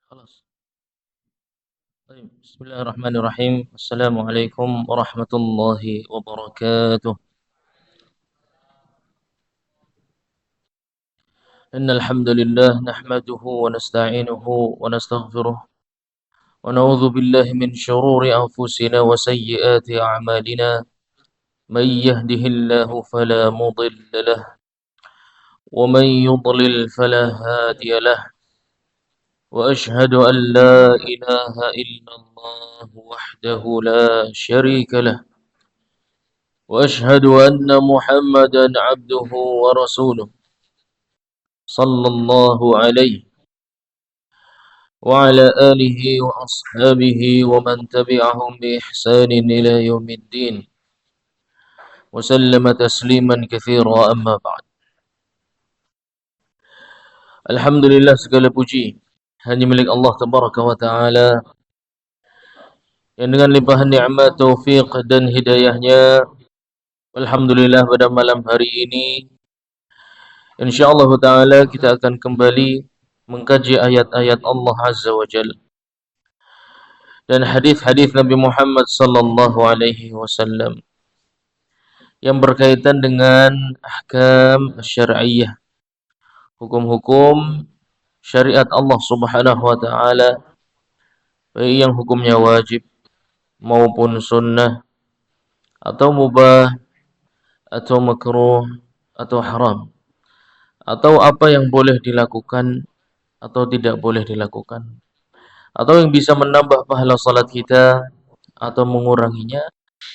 خلاص طيب بسم الله الرحمن الرحيم السلام عليكم ورحمة الله وبركاته إن الحمد لله نحمده ونستعينه ونستغفره ونعوذ بالله من شرور أنفسنا وسيئات أعمالنا من يهده الله فلا مضل له ومن يضلل فلا هادي له وأشهد أن لا إله إلا الله وحده لا شريك له وأشهد أن محمدا عبده ورسوله صلى الله عليه وعلى آله وأصحابه ومن تبعهم بإحسان إلى يوم الدين وسلم تسليما كثيرا أما بعد. Alhamdulillah, segala puji hanya milik Allah Tabaraka wa Ta'ala yang dengan limpahan nikmat, taufik dan hidayahnya, alhamdulillah pada malam hari ini insyaallah Ta'ala kita akan kembali mengkaji ayat-ayat Allah Azza wa Jalla dan hadis-hadis Nabi Muhammad sallallahu alaihi wasallam yang berkaitan dengan ahkam syar'iyyah, hukum-hukum syariat Allah Subhanahu wa taala, baik yang hukumnya wajib maupun sunnah atau mubah atau makruh atau haram, atau apa yang boleh dilakukan atau tidak boleh dilakukan, atau yang bisa menambah pahala salat kita atau menguranginya,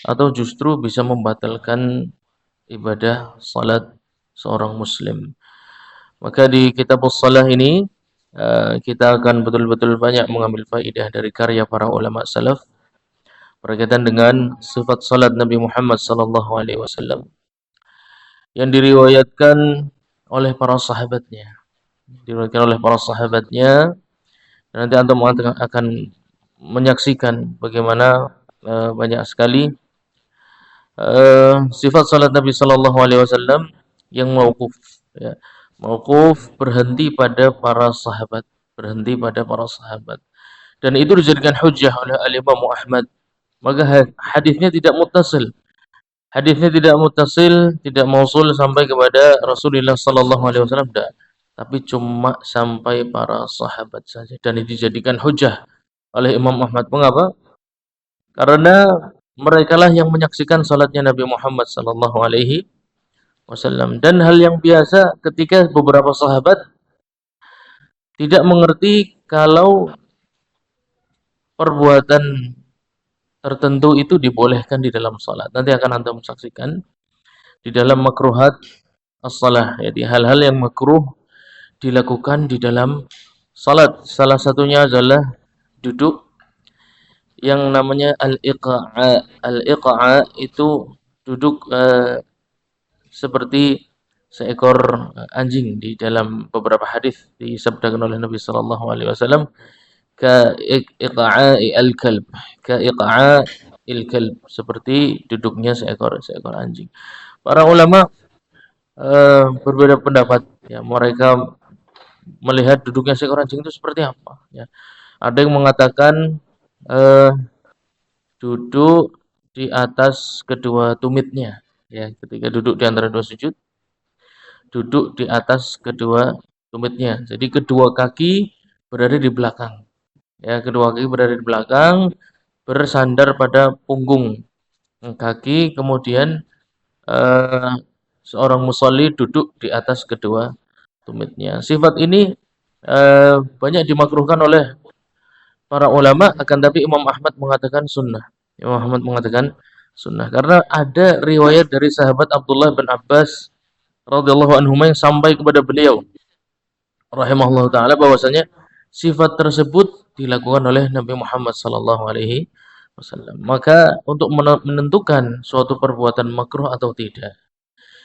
atau justru bisa membatalkan ibadah salat seorang muslim. Maka di kitab as-salah ini kita akan betul-betul banyak mengambil faedah dari karya para ulama salaf berkaitan dengan sifat salat Nabi Muhammad sallallahu alaihi wasallam yang diriwayatkan oleh para sahabatnya. Diriwayatkan oleh para sahabatnya. Nanti antum akan menyaksikan bagaimana banyak sekali sifat salat Nabi sallallahu alaihi wasallam yang mauquf, ya. Mauquf, berhenti pada para sahabat, berhenti pada para sahabat. Dan itu dijadikan hujjah oleh Al-Imam Ahmad. Maka hadisnya tidak muttasil. Hadisnya tidak muttasil, tidak mausul sampai kepada Rasulullah sallallahu alaihi wasallam, tidak. Tapi cuma sampai para sahabat saja, dan itu dijadikan hujjah oleh Imam Ahmad. Mengapa? Karena merekalah yang menyaksikan salatnya Nabi Muhammad sallallahu alaihi wasallam. Dan hal yang biasa ketika beberapa sahabat tidak mengerti kalau perbuatan tertentu itu dibolehkan di dalam salat. Nanti akan Anda saksikan di dalam makruhat as-salah, jadi hal-hal yang makruh dilakukan di dalam salat. Salah satunya adalah duduk yang namanya al-iqa'a. Al-iqa'a itu duduk seperti seekor anjing. Di dalam beberapa hadis disabdakan oleh Nabi sallallahu alaihi wasallam, ka iqa'i al-kalb, ka iqa'il kalb, seperti duduknya seekor anjing. Para ulama berbeda pendapat, ya. Mereka melihat duduknya seekor anjing itu seperti apa, ya. Ada yang mengatakan duduk di atas kedua tumitnya, ya, ketika duduk di antara dua sujud, duduk di atas kedua tumitnya. Jadi kedua kaki berada di belakang, ya, kedua kaki berada di belakang, bersandar pada punggung kaki, kemudian seorang musolli duduk di atas kedua tumitnya. Sifat ini banyak dimakruhkan oleh para ulama, akan tapi Imam Ahmad mengatakan sunnah. Imam Ahmad mengatakan sunnah karena ada riwayat dari sahabat Abdullah bin Abbas radhiyallahu anhu yang sampai kepada beliau rahimahullah taala bahwasanya sifat tersebut dilakukan oleh Nabi Muhammad sallallahu alaihi wasallam. Maka untuk menentukan suatu perbuatan makruh atau tidak,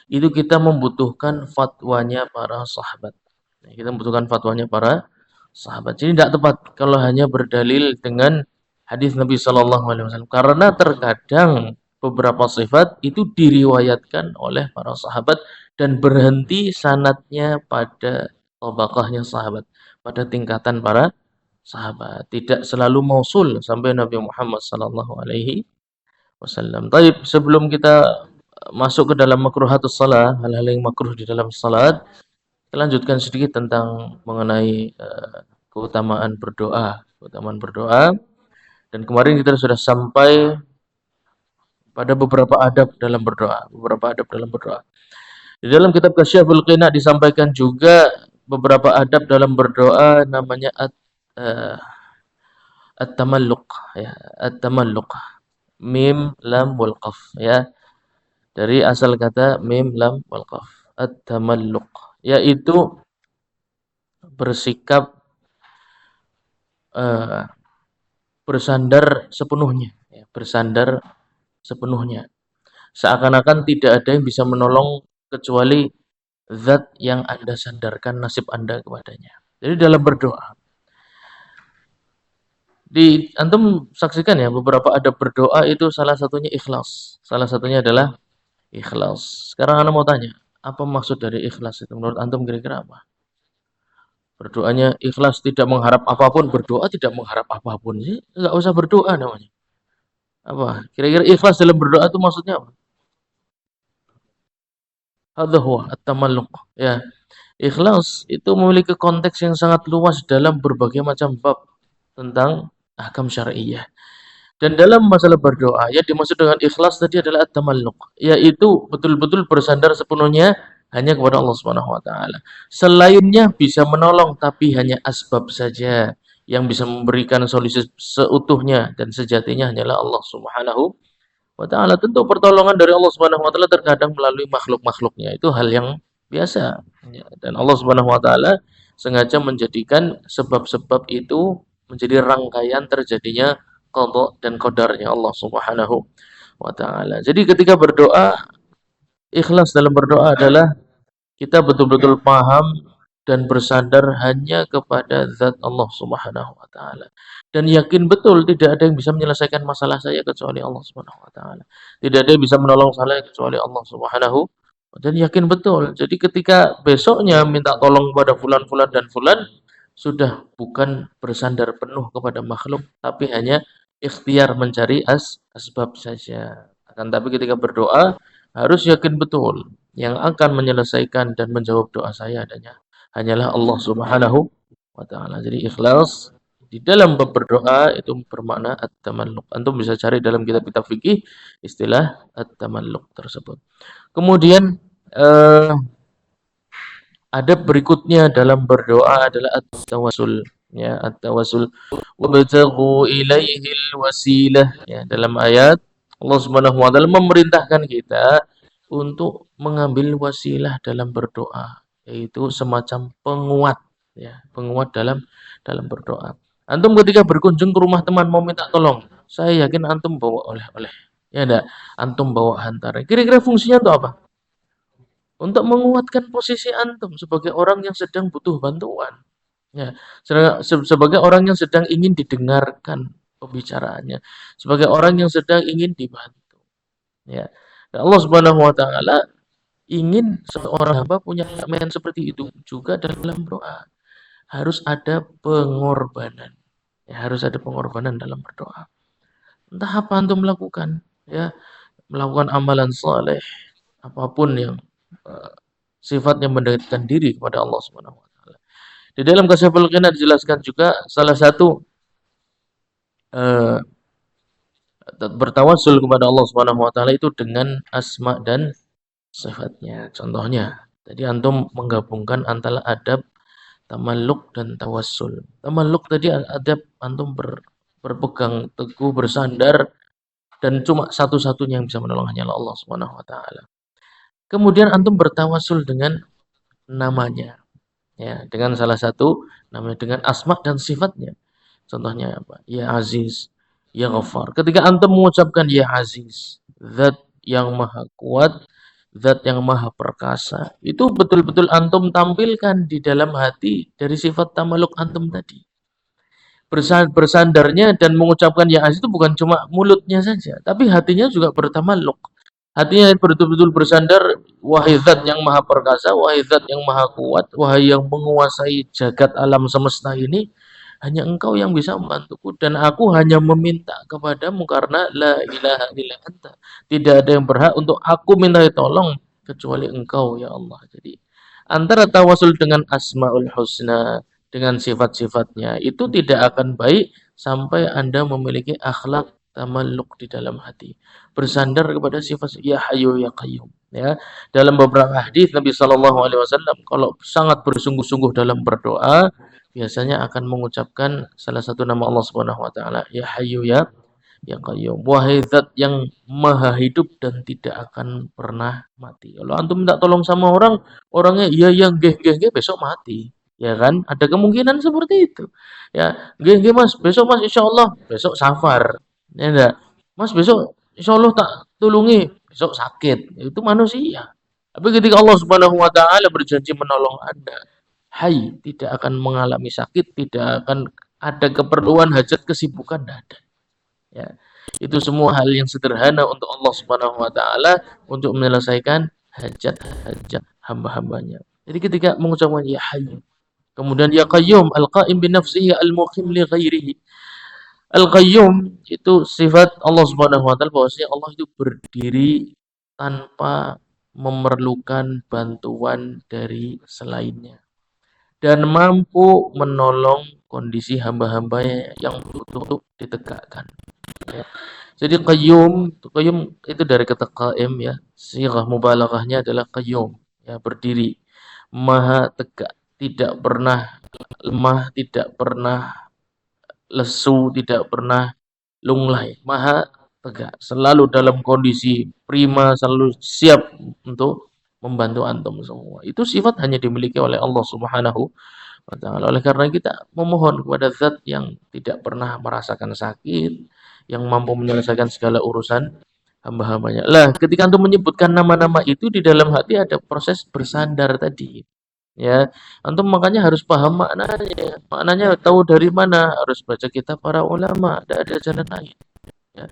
itu kita membutuhkan fatwanya para sahabat. Kita membutuhkan fatwanya para sahabat. Jadi tidak tepat kalau hanya berdalil dengan hadis Nabi Shallallahu Alaihi Wasallam, karena terkadang beberapa sifat itu diriwayatkan oleh para sahabat dan berhenti sanadnya pada tabaqahnya sahabat, pada tingkatan para sahabat, tidak selalu mausul sampai Nabi Muhammad sallallahu alaihi wasallam. Baik, sebelum kita masuk ke dalam makruhatus shalah, hal-hal yang makruh di dalam salat, kita lanjutkan sedikit tentang mengenai keutamaan berdoa, keutamaan berdoa. Dan kemarin kita sudah sampai pada beberapa adab dalam berdoa, beberapa adab dalam berdoa. Di dalam kitab Kasyaful Qina disampaikan juga beberapa adab dalam berdoa, namanya eh, at-tamalluq, ya, at-tamalluq. Mim lam wal qaf, ya. Dari asal kata mim lam wal qaf. At-tamalluq, yaitu bersikap eh, bersandar sepenuhnya, ya, bersandar sepenuhnya. Seakan-akan tidak ada yang bisa menolong kecuali zat yang Anda sandarkan nasib Anda kepadanya. Jadi dalam berdoa, antum saksikan ya, beberapa adab berdoa itu salah satunya ikhlas. Salah satunya adalah ikhlas. Sekarang Anda mau tanya, apa maksud dari ikhlas itu? Menurut antum kira-kira apa? Berdoanya ikhlas, tidak mengharap apapun, berdoa tidak mengharap apapun sih, nggak usah berdoa namanya. Apa? Kira-kira ikhlas dalam berdoa itu maksudnya apa? Hadza huwa at-tamalluq. Ya, ikhlas itu memiliki konteks yang sangat luas dalam berbagai macam bab tentang ahkam syar'iyyah. Dan dalam masalah berdoa, yang dimaksud dengan ikhlas tadi adalah at-tamalluq, yaitu betul-betul bersandar sepenuhnya hanya kepada Allah Subhanahu wa taala. Selainnya bisa menolong, tapi hanya asbab saja. Yang bisa memberikan solusi seutuhnya dan sejatinya hanyalah Allah Subhanahu wa taala. Tentu pertolongan dari Allah Subhanahu wa taala terkadang melalui makhluk-makhluknya. Itu hal yang biasa. Ya, dan Allah Subhanahu wa taala sengaja menjadikan sebab-sebab itu menjadi rangkaian terjadinya qada dan qadarnya Allah Subhanahu wa taala. Jadi ketika berdoa, ikhlas dalam berdoa adalah kita betul-betul paham dan bersandar hanya kepada zat Allah Subhanahu wa taala. Dan yakin betul tidak ada yang bisa menyelesaikan masalah saya kecuali Allah Subhanahu wa taala. Tidak ada yang bisa menolong saya kecuali Allah Subhanahu, dan yakin betul. Jadi ketika besoknya minta tolong kepada fulan-fulan dan fulan, sudah bukan bersandar penuh kepada makhluk, tapi hanya ikhtiar mencari asbab saja. Akan tapi ketika berdoa harus yakin betul yang akan menyelesaikan dan menjawab doa saya hanyalah Allah Subhanahu wa taala. Jadi ikhlas di dalam berdoa itu bermakna at-tamalluq. Antum bisa cari dalam kitab-kitab fikih istilah at-tamalluq tersebut. Kemudian adab berikutnya dalam berdoa adalah at-tawassul, ya, at-tawassul wabtaghu ilaihil wasilah, ya. Dalam ayat Allah Subhanahu wa taala memerintahkan kita untuk mengambil wasilah dalam berdoa, yaitu semacam penguat, ya, penguat dalam berdoa. Antum ketika berkunjung ke rumah teman mau minta tolong, saya yakin antum bawa oleh-oleh. Ya enggak? Antum bawa hantaran. Kira-kira fungsinya untuk apa? Untuk menguatkan posisi antum sebagai orang yang sedang butuh bantuan. Ya, sebagai orang yang sedang ingin didengarkan pembicaraannya, sebagai orang yang sedang ingin dibantu. Ya, dan Allah Subhanahu wa taala ingin seorang hamba punya kemen seperti itu juga dalam doa. Harus ada pengorbanan. Ya, harus ada pengorbanan dalam berdoa. Entah apa antum melakukan, ya, melakukan amalan saleh, apapun yang sifatnya mendekatkan diri kepada Allah Subhanahu wa taala. Di dalam Kasyaful Qina dijelaskan juga salah satu bertawassul kepada Allah Subhanahu wa taala itu dengan asma dan sifatnya. Contohnya, tadi antum menggabungkan antara adab tamalluk dan tawassul. Tamalluk tadi adab antum berpegang teguh, bersandar, dan cuma satu-satunya yang bisa menolong hanyalah Allah Subhanahu wa taala. Kemudian antum bertawassul dengan namanya, ya, dengan salah satu namanya, dengan asma dan sifatnya. Contohnya apa? Ya Aziz, Ya Ghaffar. Ketika antum mengucapkan Ya Aziz, zat yang maha kuat, zat yang maha perkasa, itu betul-betul antum tampilkan di dalam hati dari sifat tamaluk antum tadi. Bersandarnya dan mengucapkan Ya Aziz itu bukan cuma mulutnya saja, tapi hatinya juga bertamaluk. Hatinya betul-betul bersandar, wahai zat yang maha perkasa, wahai zat yang maha kuat, wahai yang menguasai jagat alam semesta ini, hanya Engkau yang bisa membantuku dan aku hanya meminta kepadamu karena la ilaha illa anta. Tidak ada yang berhak untuk aku minta tolong kecuali Engkau ya Allah. Jadi antara tawasul dengan Asmaul Husna dengan sifat-sifatnya itu tidak akan baik sampai Anda memiliki akhlak tamalluk di dalam hati. Bersandar kepada sifat ya Hayyu ya Qayyum ya. Dalam beberapa hadis Nabi Shallallahu alaihi wasallam kalau sangat bersungguh-sungguh dalam berdoa biasanya akan mengucapkan salah satu nama Allah Subhanahu wa taala, ya Hayyu ya Qayyum. Wahai zat yang maha hidup dan tidak akan pernah mati. Kalau antum minta tolong sama orang, orangnya iya yang nggih besok mati. Ya kan? Ada kemungkinan seperti itu. Ya, nggih Mas, besok Mas insyaallah, besok safar. Ya enggak? Mas besok insyaallah tak tulungi, besok sakit. Itu manusia. Tapi ketika Allah Subhanahu wa taala berjanji menolong Anda, hai, tidak akan mengalami sakit, tidak akan ada keperluan hajat kesibukan, tidak ada. Ya, itu semua hal yang sederhana untuk Allah Subhanahu wa taala untuk menyelesaikan hajat-hajat hamba-hambanya. Jadi ketika mengucapkan ya hayy, kemudian ya qayyum, al-qaim bi nafsihi al-muqim li ghairihi. Al-qayyum itu sifat Allah Subhanahu wa taala bahwasanya Allah itu berdiri tanpa memerlukan bantuan dari selainnya dan mampu menolong kondisi hamba-hambanya yang butuh ditegakkan. Ya. Jadi qayyum itu dari kata qaim ya. Sighah mubalaghahnya adalah qayyum, ya berdiri, maha tegak, tidak pernah lemah, tidak pernah lesu, tidak pernah lunglai, maha tegak, selalu dalam kondisi prima, selalu siap untuk membantu antum semua. Itu sifat hanya dimiliki oleh Allah Subhanahu wa taala. Oleh karena kita memohon kepada zat yang tidak pernah merasakan sakit, yang mampu menyelesaikan segala urusan hamba-hambanya. Lah, ketika antum menyebutkan nama-nama itu di dalam hati ada proses bersandar tadi. Ya, antum makanya harus paham maknanya. Maknanya tahu dari mana? Harus baca kitab para ulama. Tidak ada jalan lain. Ya.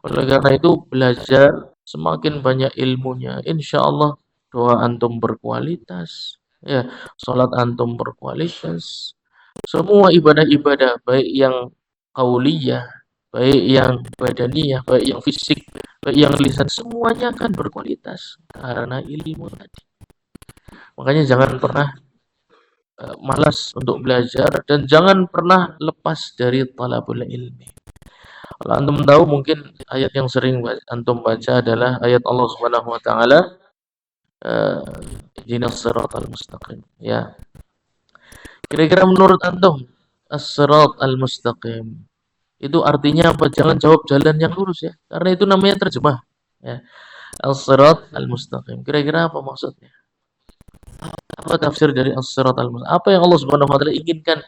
Oleh karena itu belajar semakin banyak ilmunya, insya Allah doa antum berkualitas, ya, sholat antum berkualitas, semua ibadah-ibadah baik yang qauliyah, baik yang badaniyah, baik yang fisik, baik yang lisan, semuanya akan berkualitas karena ilmu tadi. Makanya jangan pernah malas untuk belajar dan jangan pernah lepas dari talabul ilmi. Kalau antum tahu mungkin ayat yang sering antum baca adalah ayat Allah Subhanahu wa taala ihdinas siratal mustaqim. Ya. Kira-kira menurut antum as-siratal mustaqim itu artinya apa? Jangan jawab jalan yang lurus ya. Karena itu namanya terjemah. Ya. As-siratal mustaqim. Kira-kira apa maksudnya? Apa tafsir dari as-siratal mustaqim? Apa yang Allah Subhanahu wa taala inginkan?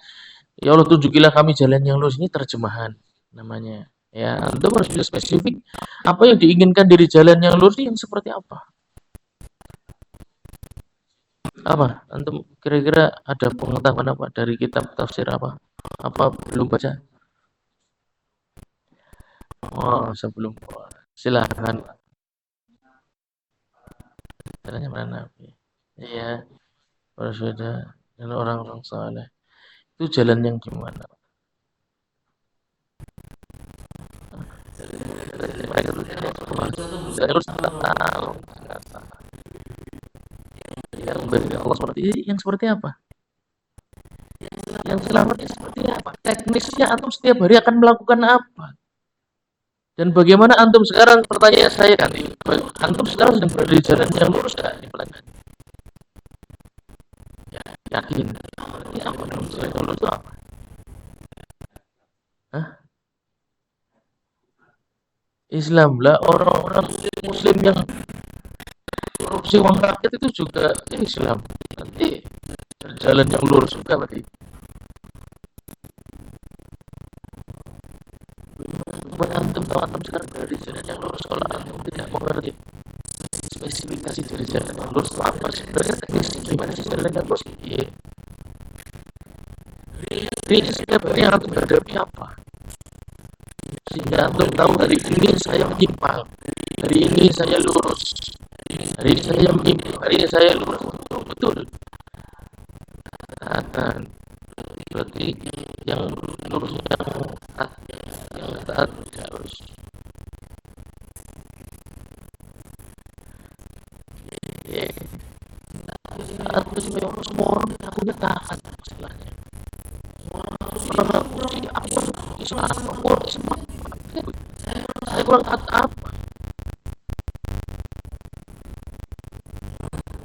Ya Allah tunjukilah kami jalan yang lurus. Ini terjemahan namanya. Ya, antum harus bisa spesifik apa yang diinginkan dari jalan yang lurus yang seperti apa. Apa? Antum kira-kira ada pengetahuan apa dari kitab tafsir apa? Apa belum baca? Oh, sebelum. Silakan. Caranya mana? Iya, berseda dan orang-orang saleh. Itu jalan yang gimana? Allah yang seperti apa? Yang selamatnya seperti apa? Teknisnya antum setiap hari akan melakukan apa? Dan bagaimana antum sekarang? Pertanyaan saya kan, antum sekarang sedang berada di jalan yang lurus kan? Ya, yakin? Ya, apa dalam jalan yang lurus itu apa? Hah? Islam lah, orang-orang Muslim yang korupsi uang rakyat itu juga Islam. Nanti jalan yang lurus juga berarti. Buat antum tahu antum sekarang berada di jalan yang lurus, kalau antum tidak mengerti spesifikasi dari jalan yang lurus apa sebenarnya teknisnya gimana sih jalan yang lurus? Iya. Ini setiap hari yang antum berhadapi apa? Sehingga antum tahu hari ini saya menyimpang, hari ini saya lurus, hari ini saya menyimpang, hari ini saya lurus. Betul. Berarti yang lurus, yang taat harus ya, harus memang semua orang kita punya taat istilahnya. Orang aku sih aku Islam aku Islam saya kurang taat apa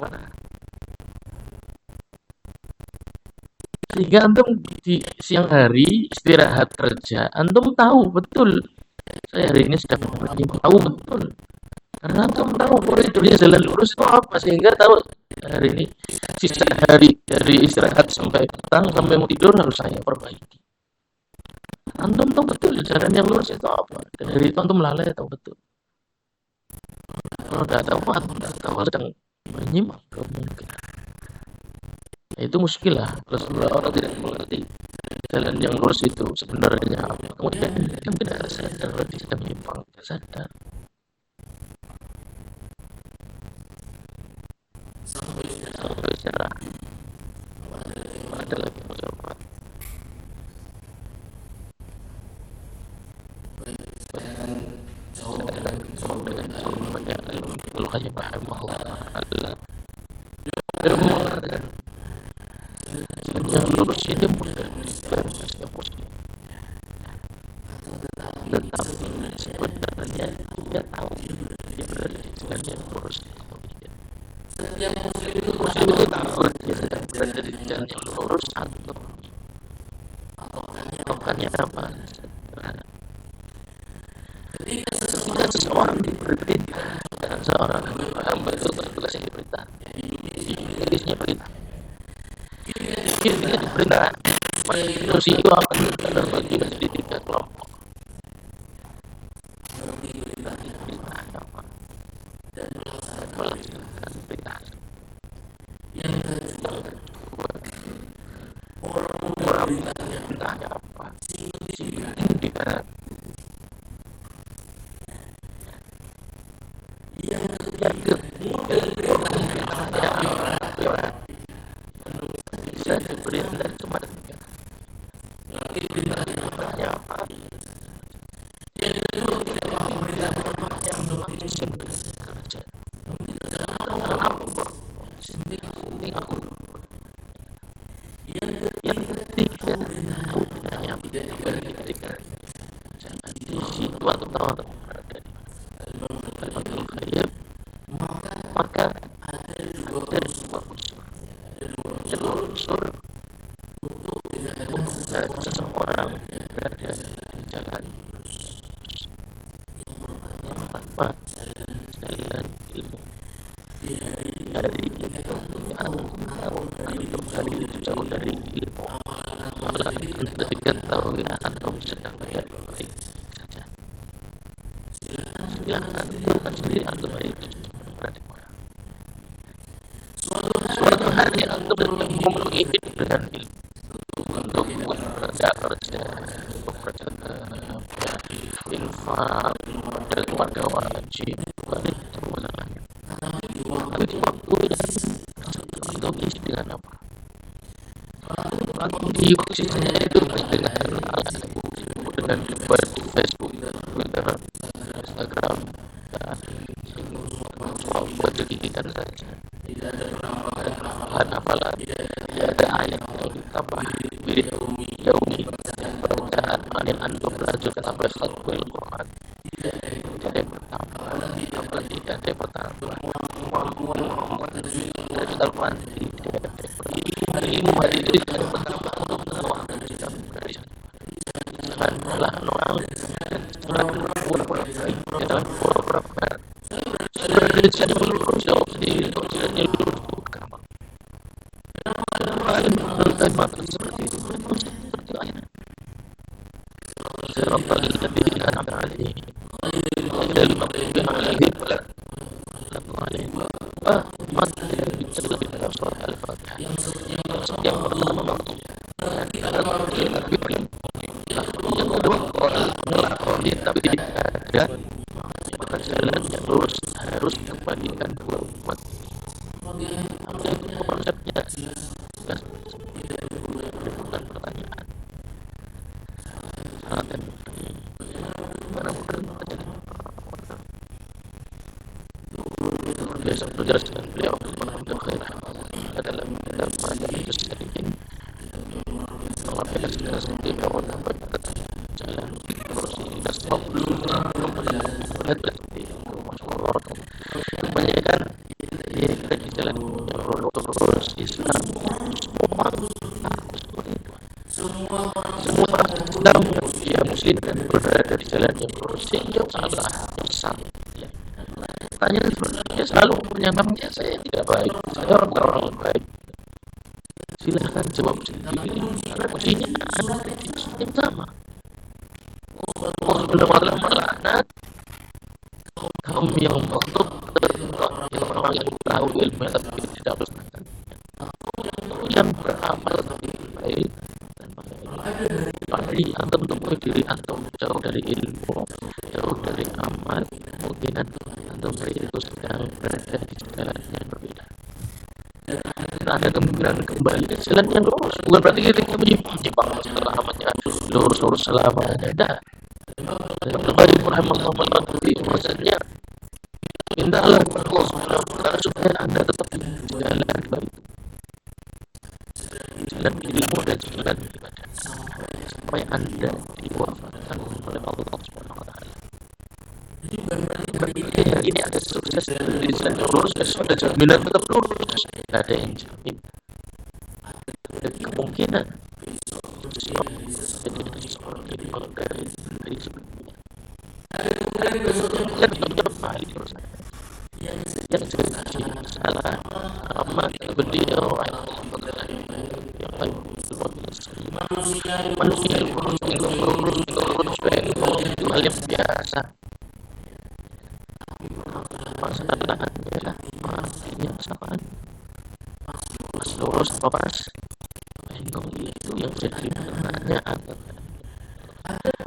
mana sehingga antum di siang hari istirahat kerja antum tahu betul saya hari ini sedang tahu betul karena antum tahu koridornya jalan lurus itu apa sehingga tahu hari ini sisa hari dari istirahat sampai petang sampai mau tidur harus saya perbaiki. Antum tahu betul jalan yang lurus itu apa dan dari itu antum lalai tahu betul. Kalau nggak tahu antum nggak tahu sedang menyimak kemungkinan. Ya, itu muskilah kalau orang tidak mengerti jalan yang lurus itu sebenarnya apa. Kemudian kan tidak sadar dia sedang menyimpang, tidak sadar. Sampai secara ada lagi mencoba. Al-Qayyim rahimahullah dia mengatakan yang lurus ini bukan setiap muslim tetapi sebenarnya dia tahu dia berada di jalan yang lurus setiap muslim itu tahu dia sedang berada di jalan yang lurus atau bukannya apa ketika seseorang diperintah dan seorang hamba itu tugas yang diperintah tugasnya perintah kita diperintah manusia itu akan terbagi menjadi 3 kelompok dan melaksanakan perintah yang kedua orang perintahnya apa sehingga tidak yang ketiga bisa diperintah cuma perintahnya apa yang kedua tidak paham perintahnya kerja aku yang ketiga perintahnya tidak di situ atau berada di Al-Qayyim maka ada dua unsur untuk seseorang berada di jalan yang tanpa jalan ilmu dari itu dari itu jauh dari ilmu malah ketika tahu atau sedang baik saja silakan bukan sendiri antum itu suatu hari antum memenuhi dengan ilmu untuk bekerja untuk bekerja infak pada keluarga wajib bukan itu masalahnya tapi di waktu yang untuk isi dengan apa di waktu sisanya itu dengan Facebook Twitter Instagram dan semua buat jadikan saja dan apalagi tidak ada ayat yang ditambah yaumi bacaan yang antum melanjutkan sampai khatmul Quran tidak ada bertambah apalagi tidak ada bertambah dari Al-Quran tidak ada ilmu hari itu tidak ada bertambah untuk waktu kita dari janganlah orang jangan pura-pura baik jangan pura-pura benar sebenarnya jadi lurus jawab sendiri jadi lurus itu gampang kenapa maksud seperti itu seperti ayat Sirata alladhina an'amta 'alaihim ghairil maghdubi 'alaihim waladdallin mati dalam surat Al-Fatihah yang pertama yang kedua melakoni tapi tidak ada maka jalan yang lurus harus kembalikan dua umat itu konsepnya bukan pertanyaan biasa berjalan dengan beliau dalam kitab Majalis Salihin. Allah biasa seperti beliau jalan terus ini sebab kebanyakan kita di jalan terus Islam semua sedang dia muslim dan berada di jalan yang lurus sehingga salah salah ya. Tanya dia selalu menyangkamnya saya tidak baik, saya orang yang baik. Silahkan jawab sendiri karena ujinya ada yang sama. Allah Subhanahu melaknat kaum yang untuk orang yang tahu ilmu tapi tidak bersamaan, yang beramal lebih baik dan pasti antum temui diri antum jauh dari ilmu, jauh dari amal, mungkin antum itu sedang berada di jalan yang berbeda. Ada kemungkinan kembali ke jalan yang lurus, bukan berarti kita menyimpang setelah amalnya lurus selamanya. Tidak. Kembali rahimahullah melaknati maksudnya mintalah kepada Allah Subhanahu wa taala supaya Anda tetap di jalan baik, jalan ilmu dan jalan ibadah, supaya Anda diwafatkan oleh Allah Subhanahu wa taala. Ini ada sukses dari jalan yang lurus, ada jaminan tetap lurus, tidak ada yang jamin. Ada kemungkinan jadi seorang yang dari sebelumnya. Yang salah amat beliau yang baik manusia itu hal yang biasa. Masalahnya lah artinya apaan? Mas lurus apa pas? Itu yang jadi pertanyaan.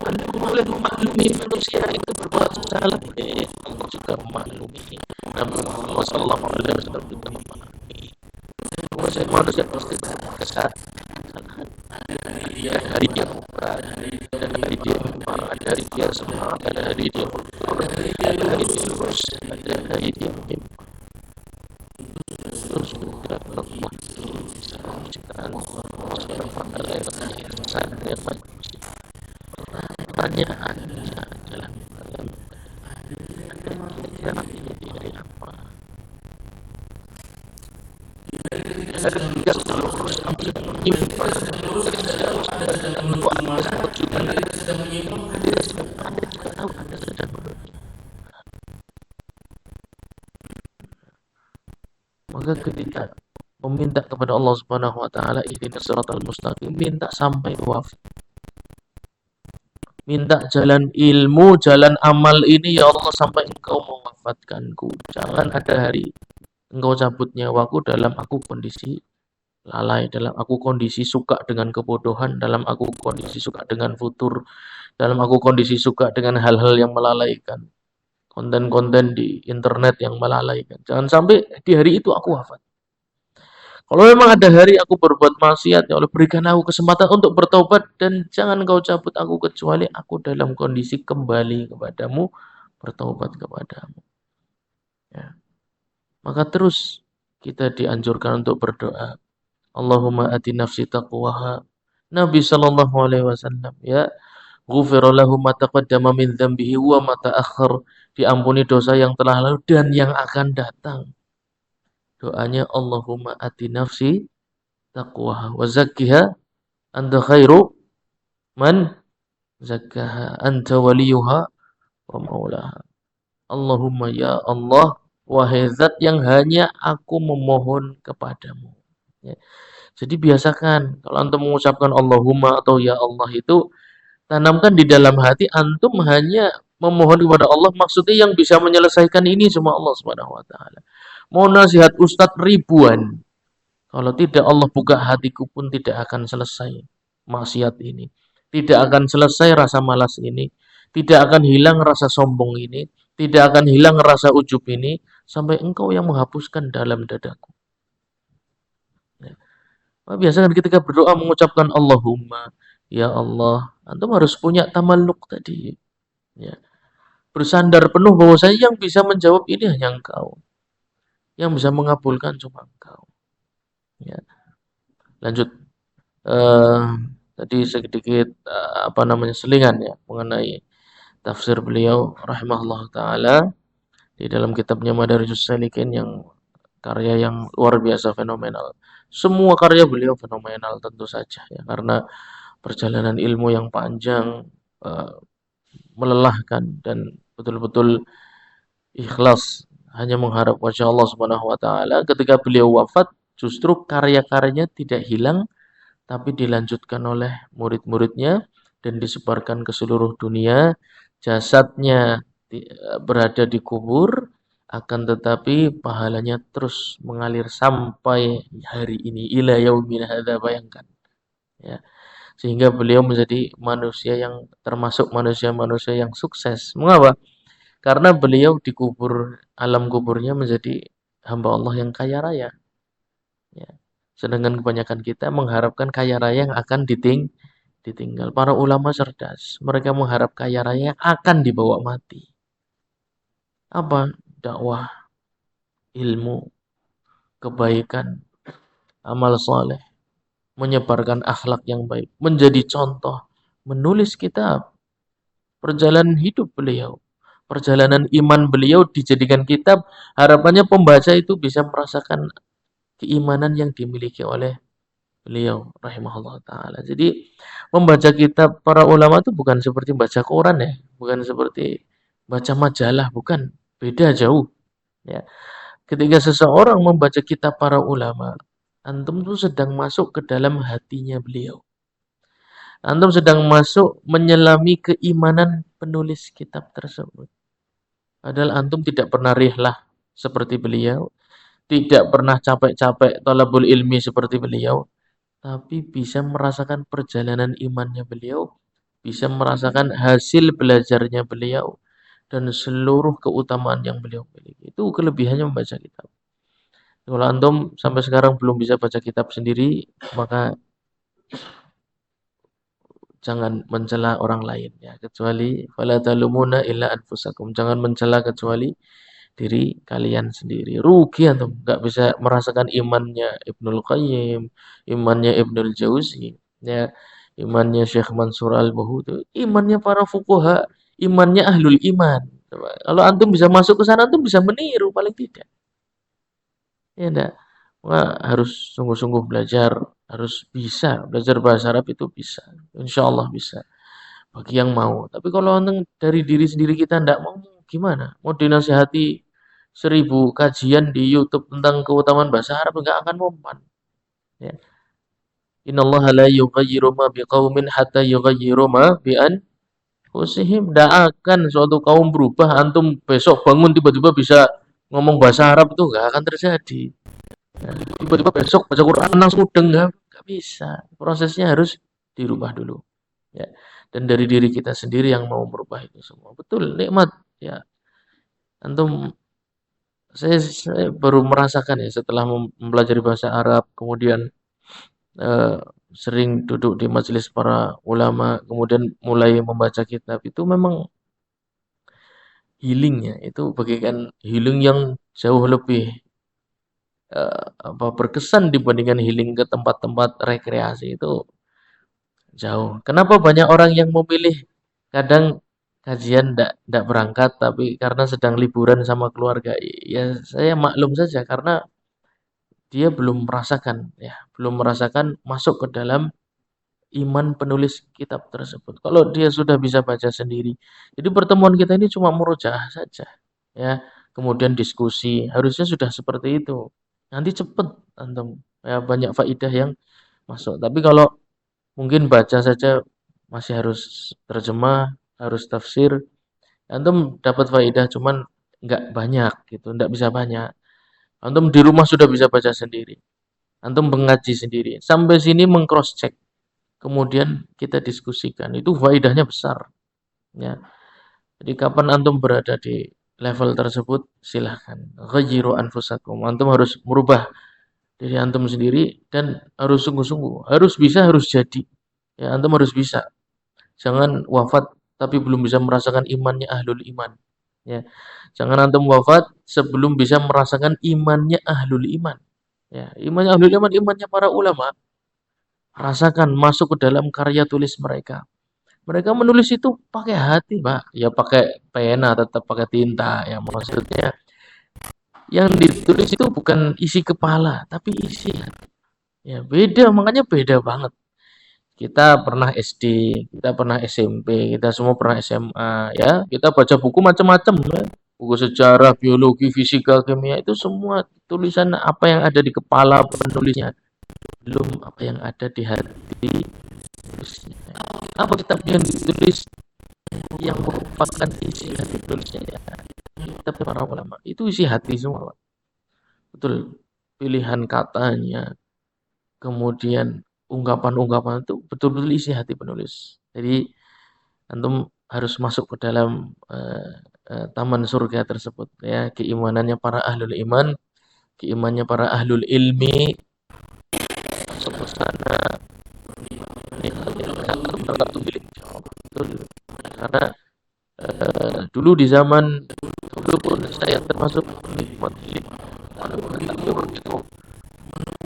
Anda boleh memaklumi manusia itu berbuat salah, Allah juga memaklumi. Namun Allah Sallallahu Alaihi Wasallam juga memaklumi. Manusia pasti kesalahan. Ada hari dia buka, ada hari dia memang, ada hari dia semangat, ada hari dia berdoa, ada hari dia lurus, ada hari dia memang. Terus juga Allah menciptakan pertanyaan dalam dari apa? Maka ketika meminta kepada Allah Subhanahu wa taala ihdinas siratal mustaqim, minta sampai wafat. Minta jalan ilmu, jalan amal ini ya Allah sampai engkau mewafatkanku. Jangan ada hari engkau cabut nyawaku dalam aku kondisi lalai, dalam aku kondisi suka dengan kebodohan, dalam aku kondisi suka dengan futur, dalam aku kondisi suka dengan hal-hal yang melalaikan, konten-konten di internet yang melalaikan. Jangan sampai di hari itu aku wafat. Kalau memang ada hari aku berbuat maksiat, ya Allah berikan aku kesempatan untuk bertobat dan jangan kau cabut aku kecuali aku dalam kondisi kembali kepadamu, bertobat kepadamu. Ya. Maka terus kita dianjurkan untuk berdoa. Allahumma ati nafsi taqwaha. Nabi sallallahu alaihi wasallam ya, ghufira lahu ma taqaddama min dzambihi wa ma ta'akhkhar. Diampuni dosa yang telah lalu dan yang akan datang. Doanya Allahumma ati nafsi taqwaha wa zakkiha anta khairu man zakkaha anta waliyuha wa maulaha. Allahumma ya Allah, wahai zat yang hanya aku memohon kepadamu. Ya. Jadi biasakan kalau antum mengucapkan Allahumma atau ya Allah itu tanamkan di dalam hati antum hanya memohon kepada Allah, maksudnya yang bisa menyelesaikan ini cuma Allah Subhanahu wa taala. Mau nasihat ustadz ribuan, kalau tidak Allah buka hatiku pun tidak akan selesai maksiat ini. Tidak akan selesai rasa malas ini. Tidak akan hilang rasa sombong ini. Tidak akan hilang rasa ujub ini. Sampai engkau yang menghapuskan dalam dadaku. Ya. Biasanya ketika berdoa mengucapkan Allahumma, ya Allah, antum harus punya tamalluk tadi. Ya. Bersandar penuh bahwa saya yang bisa menjawab ini hanya engkau. Yang bisa mengabulkan cuma Engkau. Ya, lanjut. Eh, Tadi sedikit selingan ya mengenai tafsir beliau rahimahullah taala di dalam kitabnya Madarijus Salikin yang karya yang luar biasa fenomenal. Semua karya beliau fenomenal tentu saja ya karena perjalanan ilmu yang panjang, eh, melelahkan dan betul-betul ikhlas hanya mengharap wajah Allah Subhanahu wa taala. Ketika beliau wafat, justru karya-karyanya tidak hilang tapi dilanjutkan oleh murid-muridnya dan disebarkan ke seluruh dunia. Jasadnya berada di kubur, akan tetapi pahalanya terus mengalir sampai hari ini ila yaumina hadza, bayangkan ya. Sehingga beliau menjadi manusia yang termasuk manusia-manusia yang sukses. Mengapa? Karena beliau dikubur, alam kuburnya menjadi hamba Allah yang kaya raya. Ya. Sedangkan kebanyakan kita mengharapkan kaya raya yang akan ditinggal. Para ulama cerdas, mereka mengharap kaya raya yang akan dibawa mati. Apa? Dakwah, ilmu, kebaikan, amal soleh, menyebarkan akhlak yang baik, menjadi contoh, menulis kitab, perjalanan hidup beliau. Perjalanan iman beliau dijadikan kitab, harapannya pembaca itu bisa merasakan keimanan yang dimiliki oleh beliau rahimahullah taala. Jadi membaca kitab para ulama itu bukan seperti baca koran ya, bukan seperti baca majalah, bukan. Beda jauh ya. Ketika seseorang membaca kitab para ulama, antum tuh sedang masuk ke dalam hatinya beliau. Antum sedang masuk menyelami keimanan penulis kitab tersebut. Padahal antum tidak pernah rihlah seperti beliau, tidak pernah capek-capek talabul ilmi seperti beliau, tapi bisa merasakan perjalanan imannya beliau, bisa merasakan hasil belajarnya beliau, dan seluruh keutamaan yang beliau miliki. Itu kelebihannya membaca kitab. Kalau antum sampai sekarang belum bisa baca kitab sendiri, maka jangan mencela orang lain ya, kecuali fala talumuna illa anfusakum. Jangan mencela kecuali diri kalian sendiri. Rugi antum nggak bisa merasakan imannya Ibnul Qayyim, imannya Ibnul Jauzi, ya, imannya Syekh Mansur Al-Buhut, imannya para fuqaha, imannya ahlul iman. Coba, kalau antum bisa masuk ke sana, antum bisa meniru paling tidak. Ya enggak? Wah, harus sungguh-sungguh belajar, harus bisa belajar bahasa Arab itu bisa. Insya Allah bisa. Bagi yang mau. Tapi kalau antum dari diri sendiri kita enggak mau, gimana? Mau dinasihati 1000 kajian di YouTube tentang keutamaan bahasa Arab enggak akan mempan. Ya. Innallaha la yughayyiru ma biqaumin hatta yughayyiru ma bi anfusihim. Enggak akan suatu kaum berubah antum besok bangun tiba-tiba bisa ngomong bahasa Arab, itu enggak akan terjadi. Nah, tiba-tiba besok baca Quran langsung mudeng, nggak bisa. Prosesnya harus dirubah dulu. Ya. Dan dari diri kita sendiri yang mau merubah itu semua. Betul, nikmat. Ya, antum, saya baru merasakan ya setelah mempelajari bahasa Arab, kemudian eh, sering duduk di majelis para ulama, kemudian mulai membaca kitab, itu memang healingnya itu bagaikan healing yang jauh lebih berkesan dibandingkan healing ke tempat-tempat rekreasi itu jauh. Kenapa banyak orang yang memilih kadang kajian ndak berangkat tapi karena sedang liburan sama keluarga? Ya saya maklum saja karena dia belum merasakan ya, belum merasakan masuk ke dalam iman penulis kitab tersebut. Kalau dia sudah bisa baca sendiri. Jadi pertemuan kita ini cuma murojaah saja ya. Kemudian diskusi, harusnya sudah seperti itu. Nanti cepet antum ya, banyak faidah yang masuk. Tapi kalau mungkin baca saja masih harus terjemah, harus tafsir. Antum dapat faedah cuman nggak banyak gitu, nggak bisa banyak. Antum di rumah sudah bisa baca sendiri. Antum mengaji sendiri. Sampai sini mengcross check. Kemudian kita diskusikan. Itu faedahnya besar. Ya. Jadi kapan antum berada di level tersebut, silahkan. Ghayyiru anfusakum. Antum harus merubah diri antum sendiri dan harus sungguh-sungguh. Harus bisa, harus jadi. Ya, antum harus bisa. Jangan wafat tapi belum bisa merasakan imannya ahlul iman. Ya, jangan antum wafat sebelum bisa merasakan imannya ahlul iman. Ya, imannya ahlul iman, imannya para ulama. Rasakan masuk ke dalam karya tulis mereka. Mereka menulis itu pakai hati, Pak. Ya pakai pena, tetap pakai tinta. Ya maksudnya yang ditulis itu bukan isi kepala, tapi isi hati. Ya beda, makanya beda banget. Kita pernah SD, kita pernah SMP, kita semua pernah SMA, ya. Kita baca buku macam-macam, ya. Buku sejarah, biologi, fisika, kimia itu semua tulisan apa yang ada di kepala penulisnya, belum apa yang ada di hati penulisnya. Apa kitab yang ditulis yang merupakan isi hati penulisnya ya. Kitab para ulama itu isi hati semua, Pak. Betul. Pilihan katanya, kemudian ungkapan-ungkapan itu betul-betul isi hati penulis. Jadi antum harus masuk ke dalam taman surga tersebut ya, keimanannya para ahlul iman, keimanannya para ahlul ilmi, masuk ke sana nikmatnya antum tertentu milik betul. Karena dulu di zaman dulu pun saya termasuk nikmat hidup, tapi begitu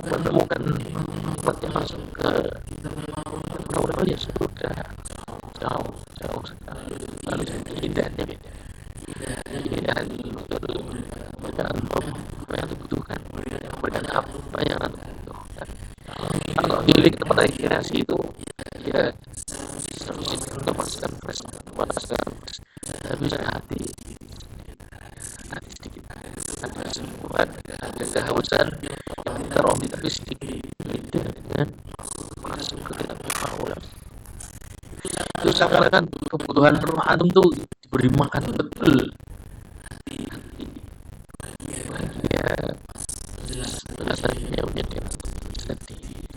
menemukan nikmatnya masuk ke orang ya sudah jauh jauh sekali, lalu indahnya beda, indah betul memberikan apa yang dibutuhkan, memberikan apa yang anda butuhkan. Kalau milik tempat rekreasi itu ya solusi untuk memasukkan fresh, tapi bisa hati sedikit ada kesembuhan, ada kehausan yang terombit tapi sedikit beda dengan masuk ke dalam ulama. Itu seakan-akan kebutuhan roh antum tuh diberi makan betul. Ya, rasanya menjadi sedih.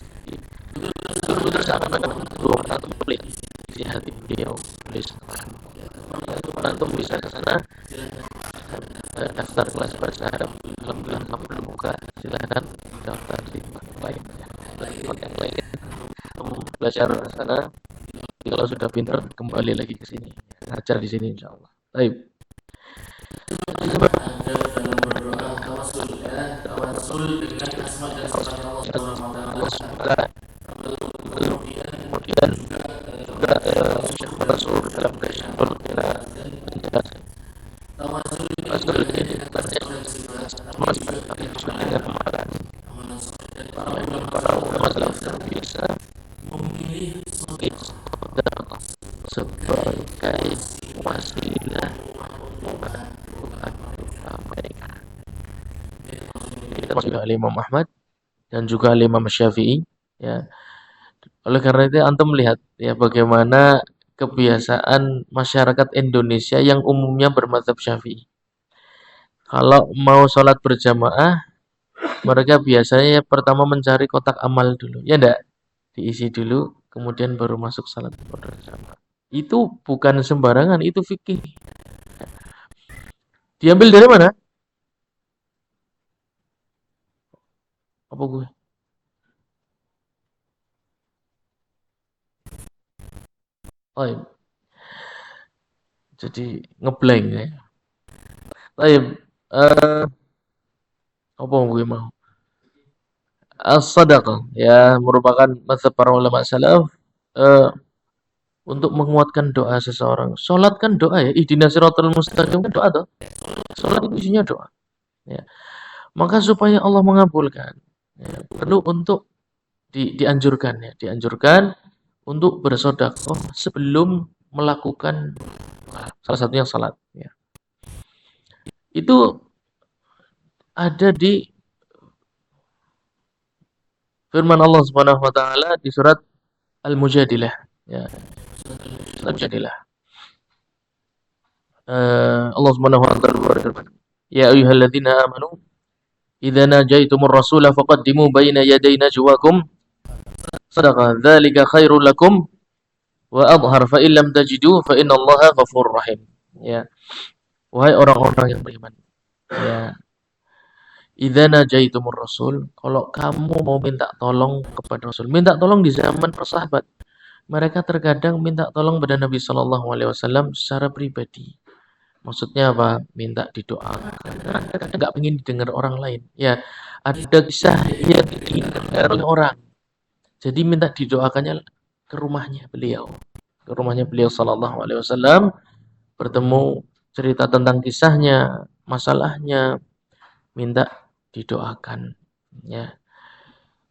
Betul-betul seakan-akan ruang antum melihat isi hati beliau tulis. Antum bisa ke sana daftar kelas bahasa Arab. Alhamdulillah kamu belum buka, silahkan daftar di tempat yang lain. Tempat yang lain. Kamu belajar ke sana. Kalau sudah pintar kembali lagi ke sini. Ngajar di sini insya Allah. Baik. Kemudian juga Syekh Rasul dalam Kasyaful Qira menjelaskan Rasul ini masuk dengan amalan. Para ulama salaf terbiasa memilih sedekah sebagai wasilah doa mereka. Ini termasuk Imam Ahmad dan juga Imam Syafi'i ya. Oleh karena itu antum melihat ya bagaimana kebiasaan masyarakat Indonesia yang umumnya bermadzhab Syafi'i. Kalau mau sholat berjamaah, mereka biasanya pertama mencari kotak amal dulu, ya enggak? Diisi dulu, kemudian baru masuk sholat berjamaah. Itu bukan sembarangan, itu fikih. Diambil dari mana? Apa gue? Oh, iya. Jadi ngeblank ya. Baik, apa gue mau? As-sadaqah ya merupakan mazhab para ulama salaf eh, untuk menguatkan doa seseorang. Salat kan doa ya, ihdinas siratal mustaqim kan doa toh. Salat itu isinya doa. Ya. Maka supaya Allah mengabulkan, ya, perlu untuk dianjurkan ya, dianjurkan untuk bersedekah sebelum melakukan salah satunya salat. Ya. Itu ada di firman Allah Subhanahu wa taala di surat Al-Mujadilah. Ya, surat Al-Mujadilah. Allah Subhanahu wa taala berfirman, "Ya ayyuhalladzina amanu idza najaitumur rasula faqaddimu baina yaday najwakum sadaqah dzalika khairul lakum wa adhhar fa illam tajidu fa innallaha ghafurur rahim." Ya, wahai orang-orang yang beriman. Ya, idza najaitumur rasul, kalau kamu mau minta tolong kepada Rasul, minta tolong di zaman persahabat. Mereka terkadang minta tolong pada Nabi Shallallahu alaihi wasallam secara pribadi. Maksudnya apa? Minta didoakan. Karena kadang nggak ingin didengar orang lain. Ya, ada kisah yang didengar oleh orang. Jadi minta didoakannya ke rumahnya beliau. Ke rumahnya beliau Sallallahu Alaihi Wasallam, bertemu, cerita tentang kisahnya, masalahnya, minta didoakan. Ya,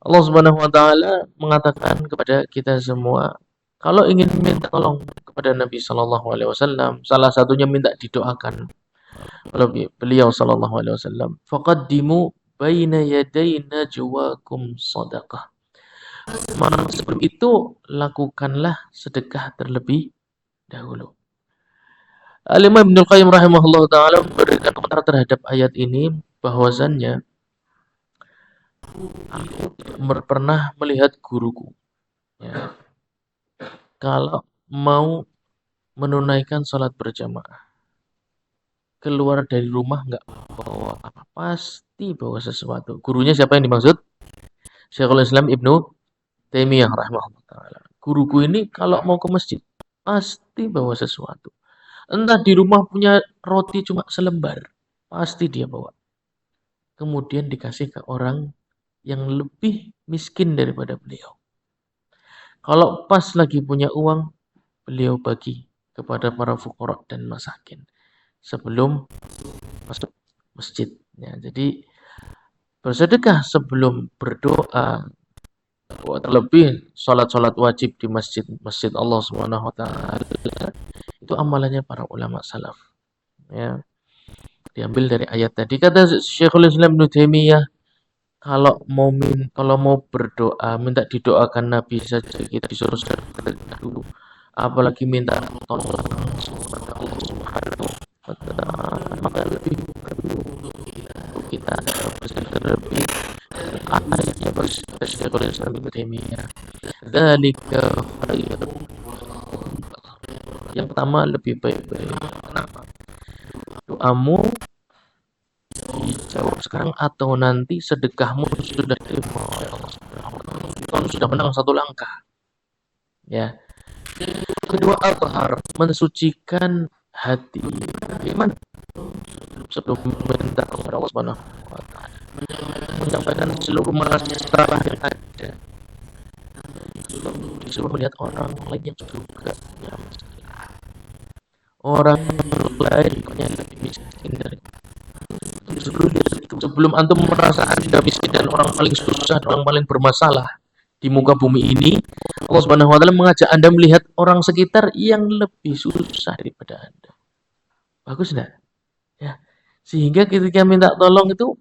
Allah Subhanahu Wa Taala mengatakan kepada kita semua, kalau ingin minta tolong kepada Nabi Sallallahu Alaihi Wasallam, salah satunya minta didoakan oleh beliau Sallallahu Alaihi Wasallam. Faqaddimu baina yaday najwakum sadaqah. Maka sebelum itu lakukanlah sedekah terlebih dahulu. Al-Imam Ibnu Qayyim rahimahullah taala memberikan komentar terhadap ayat ini bahwasannya aku pernah melihat guruku, ya, kalau mau menunaikan sholat berjamaah keluar dari rumah nggak bawa apa, pasti bawa sesuatu. Gurunya siapa yang dimaksud? Syekhul Islam Ibnu Taimiyah rahimahullah taala. Guruku ini kalau mau ke masjid pasti bawa sesuatu. Entah di rumah punya roti cuma selembar, pasti dia bawa. Kemudian dikasih ke orang yang lebih miskin daripada beliau. Kalau pas lagi punya uang, beliau bagi kepada para fuqara dan masakin sebelum masuk masjid. Ya, jadi bersedekah sebelum berdoa, terlebih sholat-sholat wajib di masjid Allah Subhanahu Wa Taala, itu amalannya para ulama salaf. Ya, diambil dari ayat tadi. Kata Syekhul Islam Ibnu Taimiyah, kalau mau berdoa, minta didoakan Nabi saja kita disuruh sedekah dulu. Apalagi minta tolong langsung kepada Allah Subhanahu wa taala, maka lebih perlu untuk kita bersedekah lebih. Ayatnya bersifat Syekhul Islam Ibnu Taimiyah. Dzalika khairun. Yang pertama lebih baik-baik. Kenapa? Doamu dijawab sekarang atau nanti sedekahmu sudah diterima oleh Allah Subhanahu wa taala. Kamu sudah menang satu langkah. Ya. Kedua, al-tahar, mensucikan hati. Bagaimana? Sebelum minta kepada Allah Subhanahu wa taala, menyampaikan seluruh masalah yang ada. Disuruh melihat orang lain yang juga punya masalah. Orang lain yang lebih miskin dari sebelum antum merasa anda miskin dan orang paling susah, orang paling bermasalah di muka bumi ini, Allah Subhanahu wa taala mengajak Anda melihat orang sekitar yang lebih susah daripada Anda. Bagus enggak? Ya. Sehingga ketika minta tolong itu,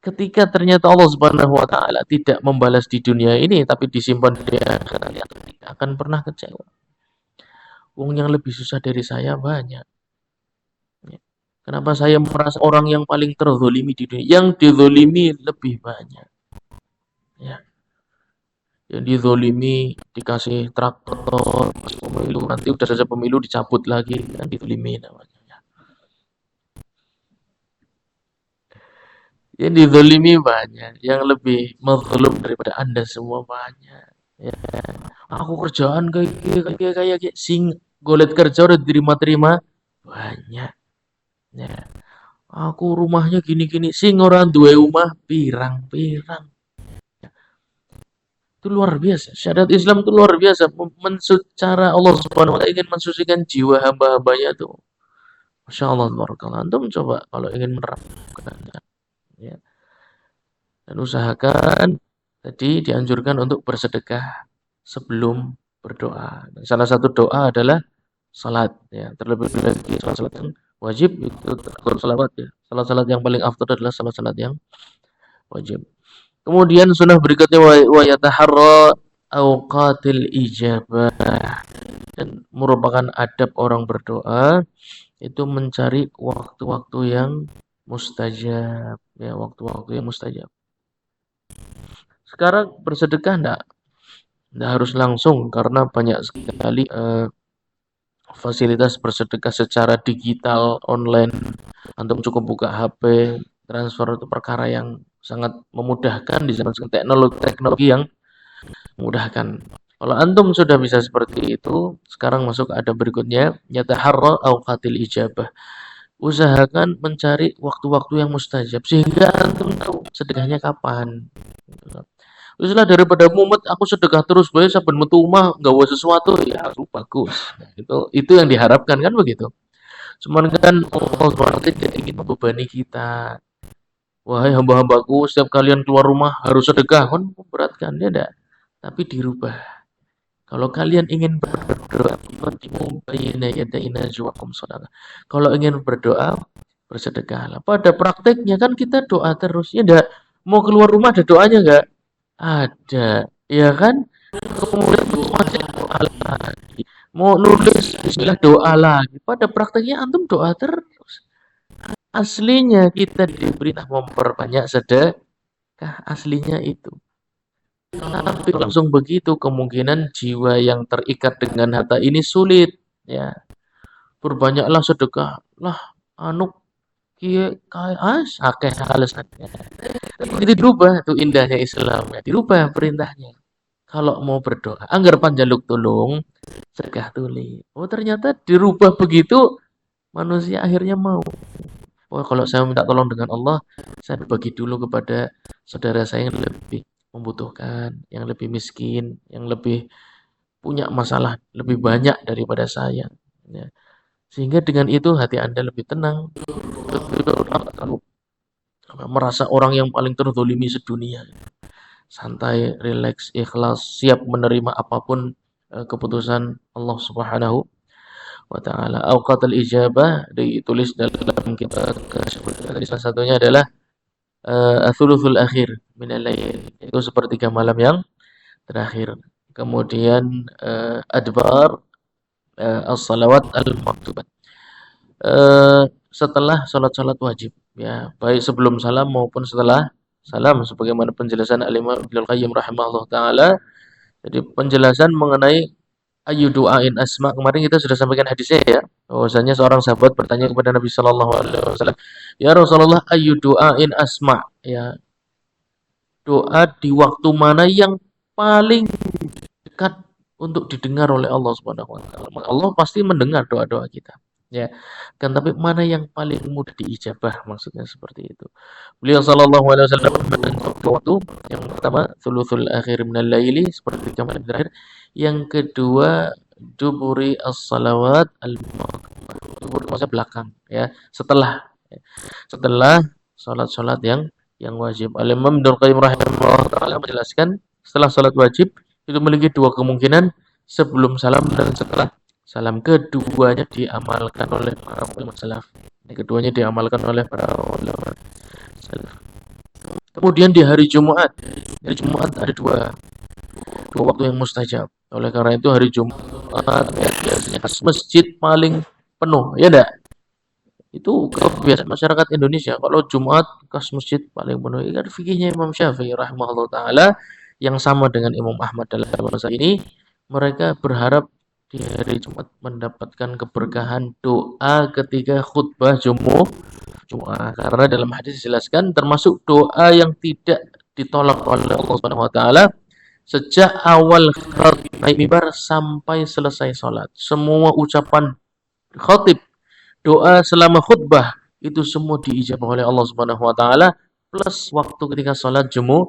ketika ternyata Allah Subhanahu wa taala tidak membalas di dunia ini tapi disimpan di akhirat, tidak akan pernah kecewa. Wong yang lebih susah dari saya banyak. Ya. Kenapa saya merasa orang yang paling terzolimi di dunia? Yang dizolimi lebih banyak. Ya. Yang dizolimi dikasih traktor pas pemilu, nanti udah selesai pemilu dicabut lagi, kan dizolimi namanya. Yang dizolimi banyak, yang lebih mazlum daripada Anda semua banyak. Ya. Aku kerjaan kayak sing golet kerja udah diterima-terima banyak. Ya. Aku rumahnya gini-gini, sing orang duwe rumah pirang-pirang. Itu luar biasa. Syariat Islam itu luar biasa. Secara Allah Subhanahu wa taala ingin mensucikan jiwa hamba-hambanya itu. Masya Allah, tabarakallah. Antum coba kalau ingin menerapkan, ya. Dan usahakan tadi dianjurkan untuk bersedekah sebelum berdoa. Dan salah satu doa adalah salat, ya. Terlebih lagi salat yang wajib itu termasuk salawat, ya. Salat-salat yang paling afdal adalah salat-salat yang wajib. Kemudian sunnah berikutnya wa yataharra awqatil ijabah, dan merupakan adab orang berdoa itu mencari waktu-waktu yang mustajab, ya, waktu-waktu yang mustajab. Sekarang bersedekah enggak harus langsung karena banyak sekali fasilitas bersedekah secara digital online. Antum cukup buka HP, transfer itu perkara yang sangat memudahkan di zaman teknologi yang memudahkan. Kalau antum sudah bisa seperti itu, sekarang masuk ada berikutnya, yataharra awqatil ijabah. Usahakan mencari waktu-waktu yang mustajab sehingga antum tahu sedekahnya kapan. Wis lah daripada mumet aku sedekah terus bae saben metu omah nggawa sesuatu ya itu bagus. Nah, itu yang diharapkan kan begitu. Cuman kan Allah SWT tidak ingin membebani kita. Wahai hamba-hambaku, setiap kalian keluar rumah harus sedekah, kan memberatkan ya enggak? Tapi dirubah. Kalau kalian ingin berdoa, qaddimu baina yaday najwakum shadaqah. Kalau ingin berdoa, bersedekahlah. Pada prakteknya kan kita doa terus, ya enggak? Mau keluar rumah ada doanya enggak? Ada, ya kan? Kemudian doa lagi. Mau nulis bismillah doa lagi. Pada prakteknya antum doa terus. Aslinya kita diperintah memperbanyak sedekah, aslinya itu. Tapi langsung begitu kemungkinan jiwa yang terikat dengan harta ini sulit, ya. Perbanyaklah sedekah. Lah, anu kiye kae akeh alasannya. Itu dirubah tuh indahnya Islam ya. Dirubah perintahnya. Kalau mau berdoa, anggar panjaluk tulung, sedekah tuli. Oh, ternyata dirubah begitu manusia akhirnya mau. Oh, kalau saya minta tolong dengan Allah, saya bagi dulu kepada saudara saya yang lebih membutuhkan, yang lebih miskin, yang lebih punya masalah lebih banyak daripada saya. Ya. Sehingga dengan itu hati Anda lebih tenang, kalau merasa orang yang paling terzolimi sedunia. Santai, rileks, ikhlas, siap menerima apapun keputusan Allah Subhanahu wa taala. Awqatul ijabah ditulis dalam kitab tadi salah satunya adalah ats-tsulusul akhir minal lail. Itu sepertiga malam yang terakhir. Kemudian adbar as-salawat al-maktubat. Setelah salat-salat wajib ya, baik sebelum salam maupun setelah salam sebagaimana penjelasan Al-Imam Ibnu Qayyim rahimahullah taala. Jadi penjelasan mengenai ayu du'ain asma kemarin kita sudah sampaikan hadisnya ya. Bahwasanya seorang sahabat bertanya kepada Nabi sallallahu alaihi wasallam, "Ya Rasulullah, ayu du'ain asma?" Ya, doa di waktu mana yang paling dekat untuk didengar oleh Allah Subhanahu wa taala. Allah pasti mendengar doa-doa kita. Ya. Kan tapi mana yang paling mudah diijabah maksudnya seperti itu. Beliau sallallahu alaihi wasallam waktu yang pertama thuluthul akhir minal laili seperti kemarin terakhir. Yang kedua duburi as-salawat al-maktubat. Dubur maksudnya belakang ya, setelah salat-salat yang wajib. Al-Imam Ibnu Qayyim rahimahullah taala menjelaskan setelah salat wajib itu memiliki dua kemungkinan, sebelum salam dan setelah salam. Keduanya diamalkan oleh para ulama salaf. Keduanya diamalkan oleh para ulama salaf. Kemudian di hari Jumat ada dua waktu yang mustajab. Oleh karena itu hari Jumat ya, biasanya masjid paling penuh, ya enggak? Itu kebiasaan masyarakat Indonesia. Kalau Jumat kas masjid paling penuh. Ini kan fikihnya Imam Syafi'i rahimahullah taala yang sama dengan Imam Ahmad dalam masa ini. Mereka berharap di hari Jumat mendapatkan keberkahan doa ketika khutbah Jumat. Karena dalam hadis dijelaskan termasuk doa yang tidak ditolak oleh Allah Subhanahu wa taala sejak awal khatib naik mimbar sampai selesai sholat. Semua ucapan khatib, doa selama khutbah itu semua diijabah oleh Allah Subhanahu wa taala plus waktu ketika sholat Jumat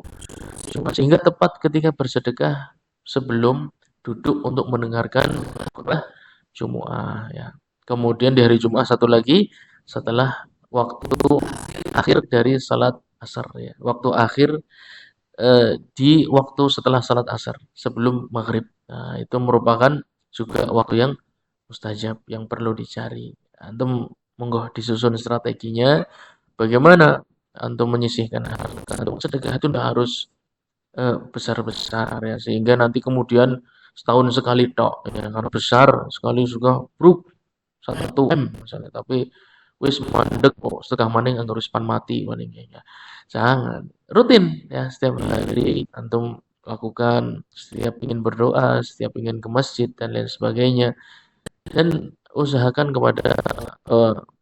sehingga tepat ketika bersedekah sebelum duduk untuk mendengarkan khutbah Jumat ya. Kemudian di hari Jumat satu lagi setelah waktu akhir dari salat asar ya. Waktu akhir di waktu setelah salat asar sebelum maghrib. Nah, itu merupakan juga waktu yang mustajab yang perlu dicari. Antum monggo disusun strateginya bagaimana antum menyisihkan harta. Sedekah itu tidak harus besar-besar ya sehingga nanti kemudian setahun sekali tok ya karena besar sekali juga bruk 1 M misalnya tapi wis mandek kok setengah maning anggar wis pan mati maning ya. Jangan rutin ya setiap hari antum lakukan setiap ingin berdoa, setiap ingin ke masjid dan lain sebagainya dan usahakan kepada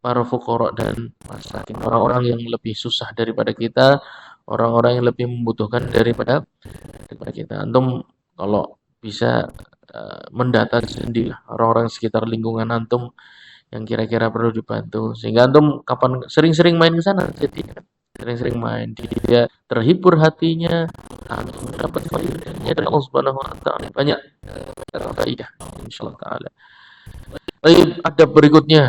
para fuqara dan masakin orang-orang yang lebih susah daripada kita, orang-orang yang lebih membutuhkan daripada kita. Antum kalau bisa mendata sendiri orang-orang sekitar lingkungan antum yang kira-kira perlu dibantu. Sehingga antum kapan sering-sering main ke sana, jadi sering-sering main, dia terhibur hatinya, antum dapat faedahnya dari Allah Subhanahu wa taala. Banyak faidah insyaallah taala. Baik, ada berikutnya.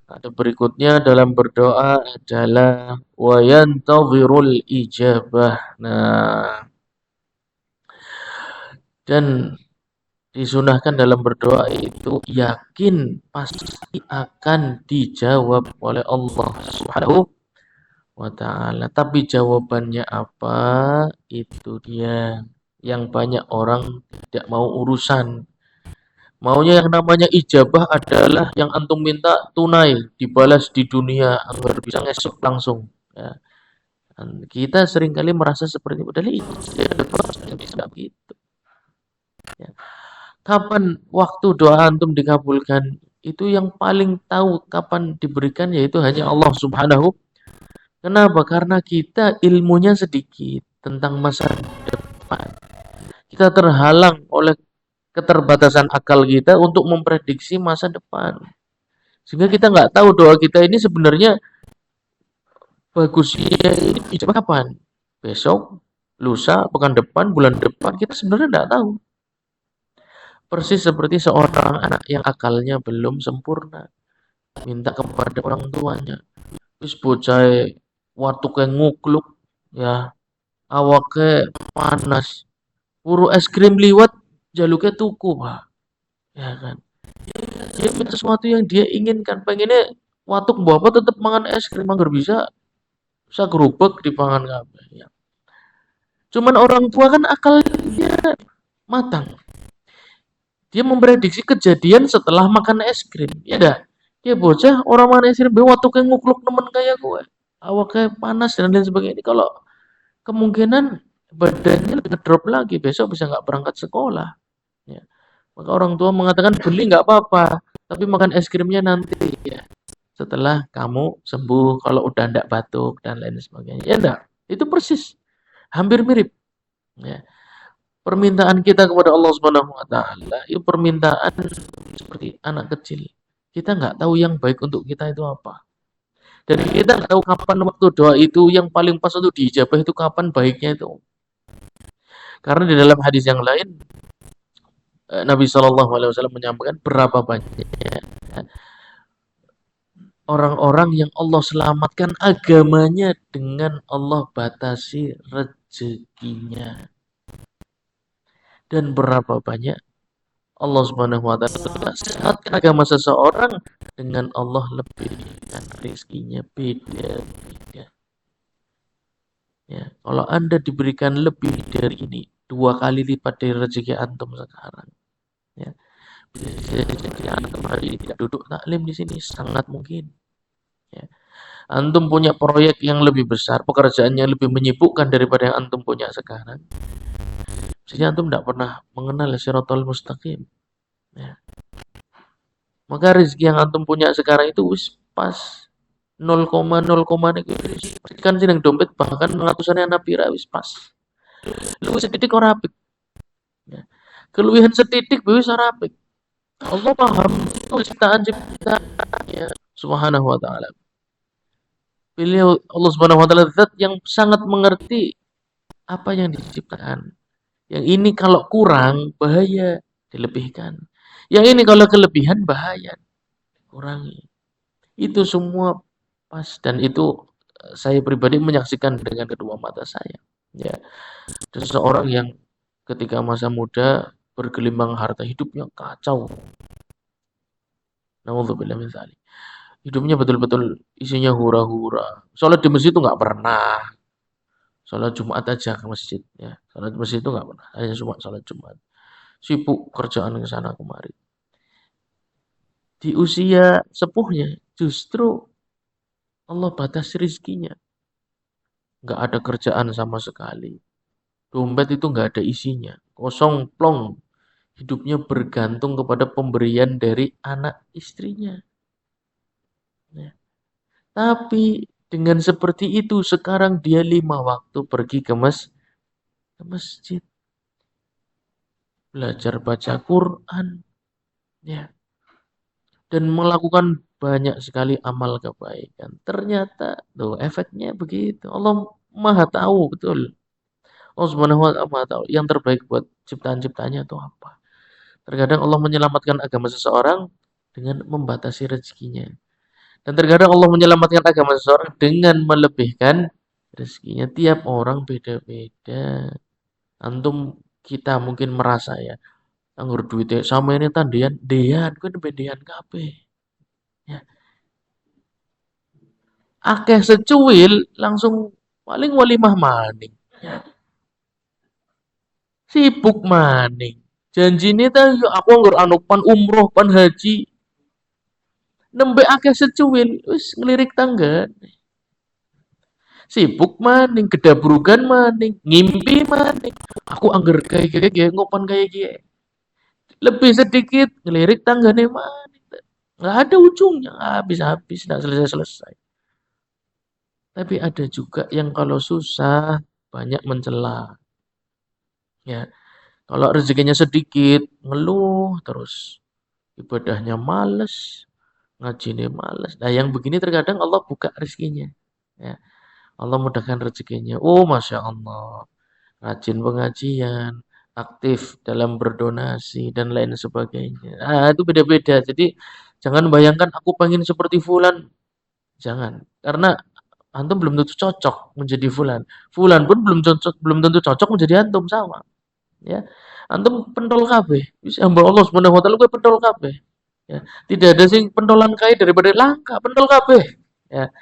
Ada berikutnya dalam berdoa adalah wa yantazirul ijabah. Nah, dan disunahkan dalam berdoa itu yakin pasti akan dijawab oleh Allah Subhanahu wa taala. Tapi jawabannya apa? Itu dia yang banyak orang tidak mau urusan. Maunya yang namanya ijabah adalah yang antum minta tunai, dibalas di dunia agar bisa ngesuk langsung. Ya. Dan kita seringkali merasa seperti itu. Padahal ijabah bisa begitu. Ya. Kapan waktu doa antum dikabulkan? Itu yang paling tahu kapan diberikan yaitu hanya Allah Subhanahu. Kenapa? Karena kita ilmunya sedikit tentang masa depan. Kita terhalang oleh keterbatasan akal kita untuk memprediksi masa depan. Sehingga kita nggak tahu doa kita ini sebenarnya bagusnya ini ijabah kapan. Besok, lusa, pekan depan, bulan depan, kita sebenarnya nggak tahu. Persis seperti seorang anak yang akalnya belum sempurna. Minta kepada orang tuanya. Wis bocah watuke ngukluk ya, awake panas. Puru es krim liwat jaluknya tuku, Pak. Ya kan. Dia minta sesuatu yang dia inginkan. Pengennya watuk mbok apa tetep mangan es krim anggar bisa gerubak di pangan kabeh ya. Cuman orang tua kan akalnya matang. Dia memprediksi kejadian setelah makan es krim. Ya dah. Dia bocah orang makan es krim be watuke ngukluk nemen kayak gue. Awaknya panas dan lain sebagainya. Kalau kemungkinan badannya ngedrop lagi besok bisa nggak berangkat sekolah. Ya. Maka orang tua mengatakan beli nggak apa-apa, tapi makan es krimnya nanti ya. Setelah kamu sembuh, kalau udah ndak batuk dan lain sebagainya. Ya enggak, itu persis, hampir mirip. Ya. Permintaan kita kepada Allah Subhanahu Wa Taala itu permintaan seperti anak kecil. Kita nggak tahu yang baik untuk kita itu apa. Dan kita nggak tahu kapan waktu doa itu yang paling pas untuk diijabah itu kapan baiknya itu. Karena di dalam hadis yang lain Nabi Shallallahu Alaihi Wasallam menyampaikan berapa banyaknya orang-orang yang Allah selamatkan agamanya dengan Allah batasi rezekinya. Dan berapa banyak Allah Subhanahu wa taala selamatkan agama seseorang dengan Allah lebih dan rezekinya beda-beda. Ya, kalau Anda diberikan lebih dari ini, 2 kali lipat dari rezeki antum sekarang, ya. Bisa jadi antum hari ini tidak duduk taklim di sini, sangat mungkin. Ya. Antum punya proyek yang lebih besar, pekerjaannya lebih menyibukkan daripada yang antum punya sekarang. Jadi antum tidak pernah mengenal Shiratal Mustaqim. Ya. Maka rezeki yang antum punya sekarang itu wis pas 0,0 kan sih yang dompet bahkan ratusan yang napira wis pas. Lu setitik ora apik. Ya. Keluwihan setitik wis ora apik. Allah paham ciptaan-ciptaan ya Subhanahu wa taala. Beliau Allah Subhanahu wa taala zat yang sangat mengerti apa yang diciptakan. Yang ini kalau kurang bahaya dilebihkan. Yang ini kalau kelebihan bahaya kurangi. Itu semua pas dan itu saya pribadi menyaksikan dengan kedua mata saya. Ya, seseorang yang ketika masa muda bergelimbang harta hidupnya kacau. Nauzubillah min dzalik. Hidupnya betul-betul isinya hura-hura. Sholat di masjid itu nggak pernah. Sholat Jumat aja ke masjid ya. Sholat masjid itu nggak pernah. Hanya cuma sholat Jumat. Sibuk kerjaan ke sana kemari. Di usia sepuhnya justru Allah batasi rezekinya. Nggak ada kerjaan sama sekali. Dompet itu nggak ada isinya. Kosong plong. Hidupnya bergantung kepada pemberian dari anak istrinya. Ya. Tapi dengan seperti itu sekarang dia 5 waktu pergi ke masjid. belajar baca Quran, ya, dan melakukan banyak sekali amal kebaikan. Ternyata tuh efeknya begitu. Allah Maha tahu betul. Allah Subhanahu wa taala Maha tahu yang terbaik buat ciptaan-ciptaannya itu apa. Terkadang Allah menyelamatkan agama seseorang dengan membatasi rezekinya. Dan terkadang Allah menyelamatkan agama seseorang dengan melebihkan rezekinya. Tiap orang beda-beda. Antum kita mungkin merasa ya, anggur duitnya sama ini tandian, dean, kan bedean kabeh. Ya, akeh secuil langsung paling walimah maning. Ya, sibuk maning. Janjine ta yo aku anggur anu pan umroh, pan haji, nembe akeh secuil, wis ngelirik tangga. Sibuk maning, kedabrugan maning, ngimpi maning. Aku angger kayak gini, ngopan kayak gini. Lebih sedikit, ngelirik tanggane maning. Nggak ada ujungnya, nggak habis-habis, nggak selesai-selesai. Tapi ada juga yang kalau susah, banyak mencela. Ya, kalau rezekinya sedikit, ngeluh terus. Ibadahnya males, ngajinya males. Nah, yang begini terkadang Allah buka rezekinya. Ya, Allah mudahkan rezekinya. Oh, Masya Allah. Rajin pengajian, aktif dalam berdonasi, dan lain sebagainya. Ah, itu beda-beda. Jadi, jangan bayangkan aku pengen seperti Fulan. Jangan. Karena antum belum tentu cocok menjadi Fulan. Fulan pun belum tentu cocok menjadi antum sama. Ya, antum pentol kabeh. Wis hamba Allah Subhanahu wa taala kowe pentol kabeh. Ya, tidak ada sing pentolan kaya daripada langka, pentol kabeh. Ya,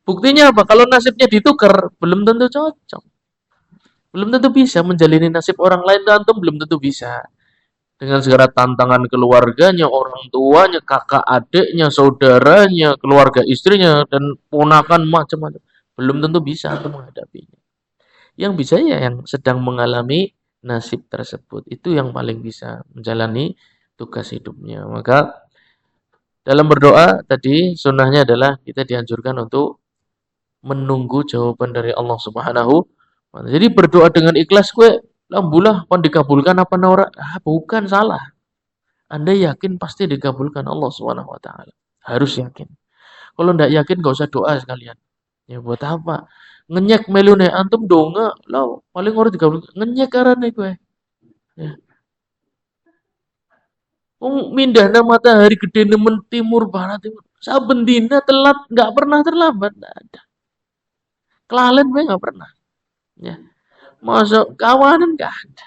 buktinya apa? Kalau nasibnya ditukar, belum tentu cocok. Belum tentu bisa menjalani nasib orang lain, dan antum belum tentu bisa. Dengan segala tantangan keluarganya, orang tuanya, kakak adiknya, saudaranya, keluarga istrinya, dan ponakan macam-macam. Belum tentu bisa antum menghadapinya. Yang bisa ya yang sedang mengalami nasib tersebut. Itu yang paling bisa menjalani tugas hidupnya. Maka dalam berdoa tadi sunnahnya adalah kita dianjurkan untuk menunggu jawaban dari Allah Subhanahu wa taala. Jadi berdoa dengan ikhlas kue lambulah pon dikabulkan apa ora? Ah, bukan salah. Anda yakin pasti dikabulkan Allah Subhanahu wa taala. Harus yakin. Kalau ndak yakin gak usah doa sekalian. Ya buat apa? Ngenyek melune antum donga lo paling ora dikabulkan. Ngenyek karane kowe. Ya. Wong mindahna matahari gede nemen timur barat timur. Saben dina telat nggak pernah terlambat. Nggak ada. Kelalen gue nggak pernah. Ya. Masuk kawanan nggak ada.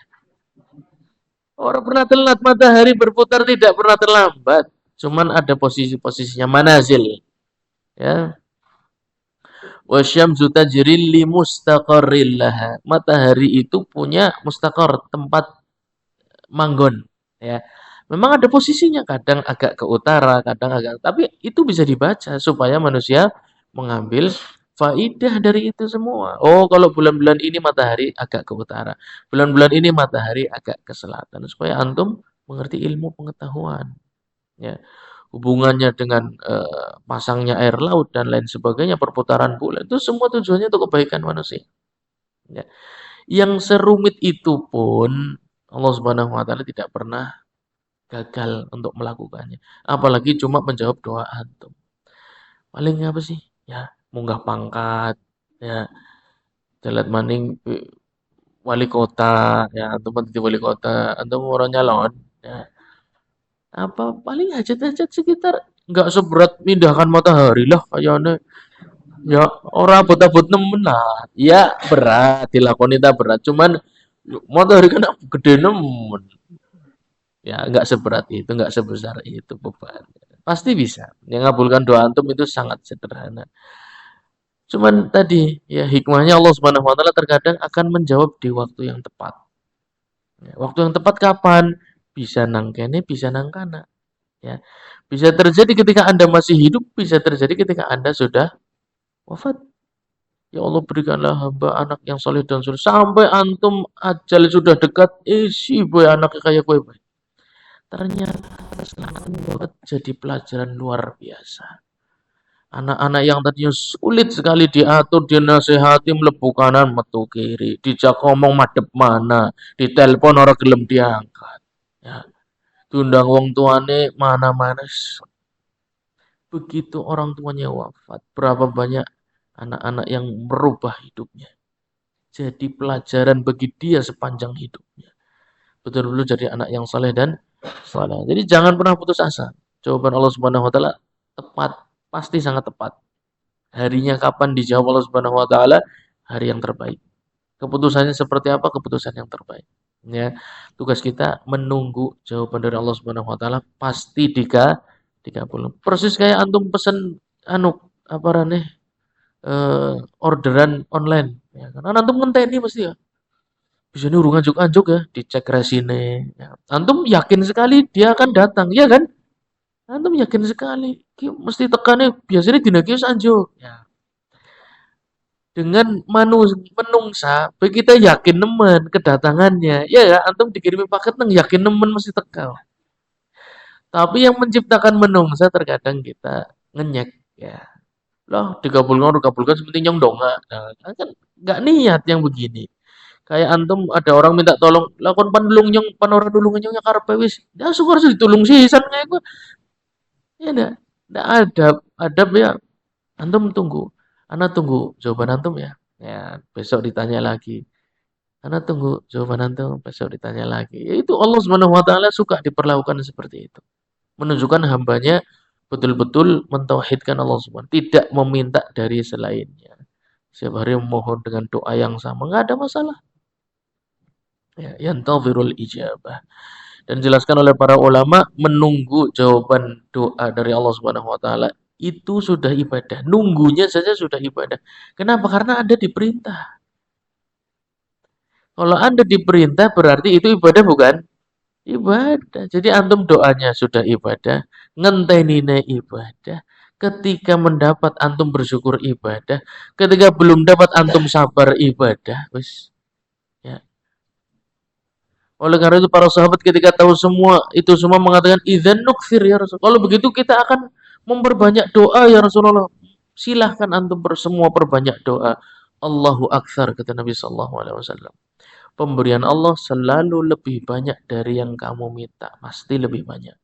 Orang pernah telat matahari berputar tidak pernah terlambat. Cuman ada posisi-posisinya manazil. Ya. Wasyamsu tajri li mustaqarril laha. Matahari itu punya mustaqar, tempat manggon. Ya. Memang ada posisinya, kadang agak ke utara, kadang agak, tapi itu bisa dibaca supaya manusia mengambil faidah dari itu semua. Oh, kalau bulan-bulan ini matahari agak ke utara, bulan-bulan ini matahari agak ke selatan, supaya antum mengerti ilmu pengetahuan. Ya, hubungannya dengan pasangnya air laut dan lain sebagainya, perputaran bulan itu semua tujuannya untuk kebaikan manusia. Ya. Yang serumit itu pun Allah Subhanahu wa taala tidak pernah gagal untuk melakukannya. Apalagi cuma menjawab doa antum. Paling apa sih? Ya, munggah pangkat, ya, jalan maning wali kota, ya, antum menjadi wali kota, antum orang nyalon, ya. Apa paling hajat-hajat sekitar nggak seberat mindahkan matahari lah kayaknya. Ya, orang abot-abot nemen lah. Ya, berat dilakoni tak berat, cuman matahari kan gede nemen. Ya, nggak seberat itu, nggak sebesar itu beban. Pasti bisa. Yang ngabulkan doa antum itu sangat sederhana. Cuman tadi, ya hikmahnya Allah Subhanahu wa taala terkadang akan menjawab di waktu yang tepat. Ya, waktu yang tepat kapan? Bisa nang kene, bisa nang kana. Ya. Bisa terjadi ketika Anda masih hidup, bisa terjadi ketika Anda sudah wafat. Ya Allah berikanlah hamba anak yang soleh dan soleh. Sampai antum ajal sudah dekat, si boy anaknya kayak gue. Ternyata selamat jadi pelajaran luar biasa. Anak-anak yang tadinya sulit sekali diatur, dinasehati mlebu kanan metu kiri, dijak ngomong madhep mana, ditelepon ora gelem diangkat. Ya, diundang wong tuane mana-mana. Begitu orang tuanya wafat, berapa banyak anak-anak yang merubah hidupnya. Jadi pelajaran bagi dia sepanjang hidupnya. Betul-betul jadi anak yang saleh dan saleh. Jadi jangan pernah putus asa. Jawaban Allah Subhanahu wa taala tepat, pasti sangat tepat. Harinya kapan dijawab Allah Subhanahu wa taala? Hari yang terbaik. Keputusannya seperti apa? Keputusan yang terbaik. Ya, tugas kita menunggu jawaban dari Allah Subhanahu wa taala pasti dikabul. Persis kayak antum pesen anu apa raneh orderan online ya kan. Antum ngenteni pasti ya. Bisa nih urung anjuk-anjuk ya, dicek resine. Ya. Antum yakin sekali dia akan datang, ya kan? Antum yakin sekali, mesti tekannya biasanya dina ki wis anjuk. Ya. Dengan menungsa, kita yakin nemen kedatangannya. Ya ya, antum dikirimi paket nang yakin nemen mesti teka. Tapi yang menciptakan menungsa terkadang kita ngenyek ya. Loh, dikabulkan seperti nyong donga. Nah, kan nggak niat yang begini. Kayak antum ada orang minta tolong, lakon panulung nyong panora dulung nyong karepe wis. Ya syukur sih ditulung sisan kayak gue. Ya enggak adab ya. Antum tunggu. Ana tunggu jawaban antum ya. Ya, besok ditanya lagi. Ana tunggu jawaban antum, besok ditanya lagi. Ya, itu Allah Subhanahu wa taala suka diperlakukan seperti itu. Menunjukkan hambanya betul-betul mentauhidkan Allah Subhanahu tidak meminta dari selainnya. Setiap hari memohon dengan doa yang sama, nggak ada masalah. Ya, yantazirul ijabah. Dan dijelaskan oleh para ulama menunggu jawaban doa dari Allah Subhanahu wa taala itu sudah ibadah. Nunggunya saja sudah ibadah. Kenapa? Karena Anda diperintah. Kalau Anda diperintah berarti itu ibadah bukan? Ibadah. Jadi antum doanya sudah ibadah, ngentenine ibadah. Ketika mendapat antum bersyukur ibadah, ketika belum dapat antum sabar ibadah, wis. Ya. Oleh karena itu para sahabat ketika tahu semua itu semua mengatakan idzan nukfir ya Rasul. Kalau begitu kita akan memperbanyak doa ya Rasulullah. Silahkan antum semua perbanyak doa. Allahu akbar kata Nabi sallallahu alaihi wasallam. Pemberian Allah selalu lebih banyak dari yang kamu minta, pasti lebih banyak.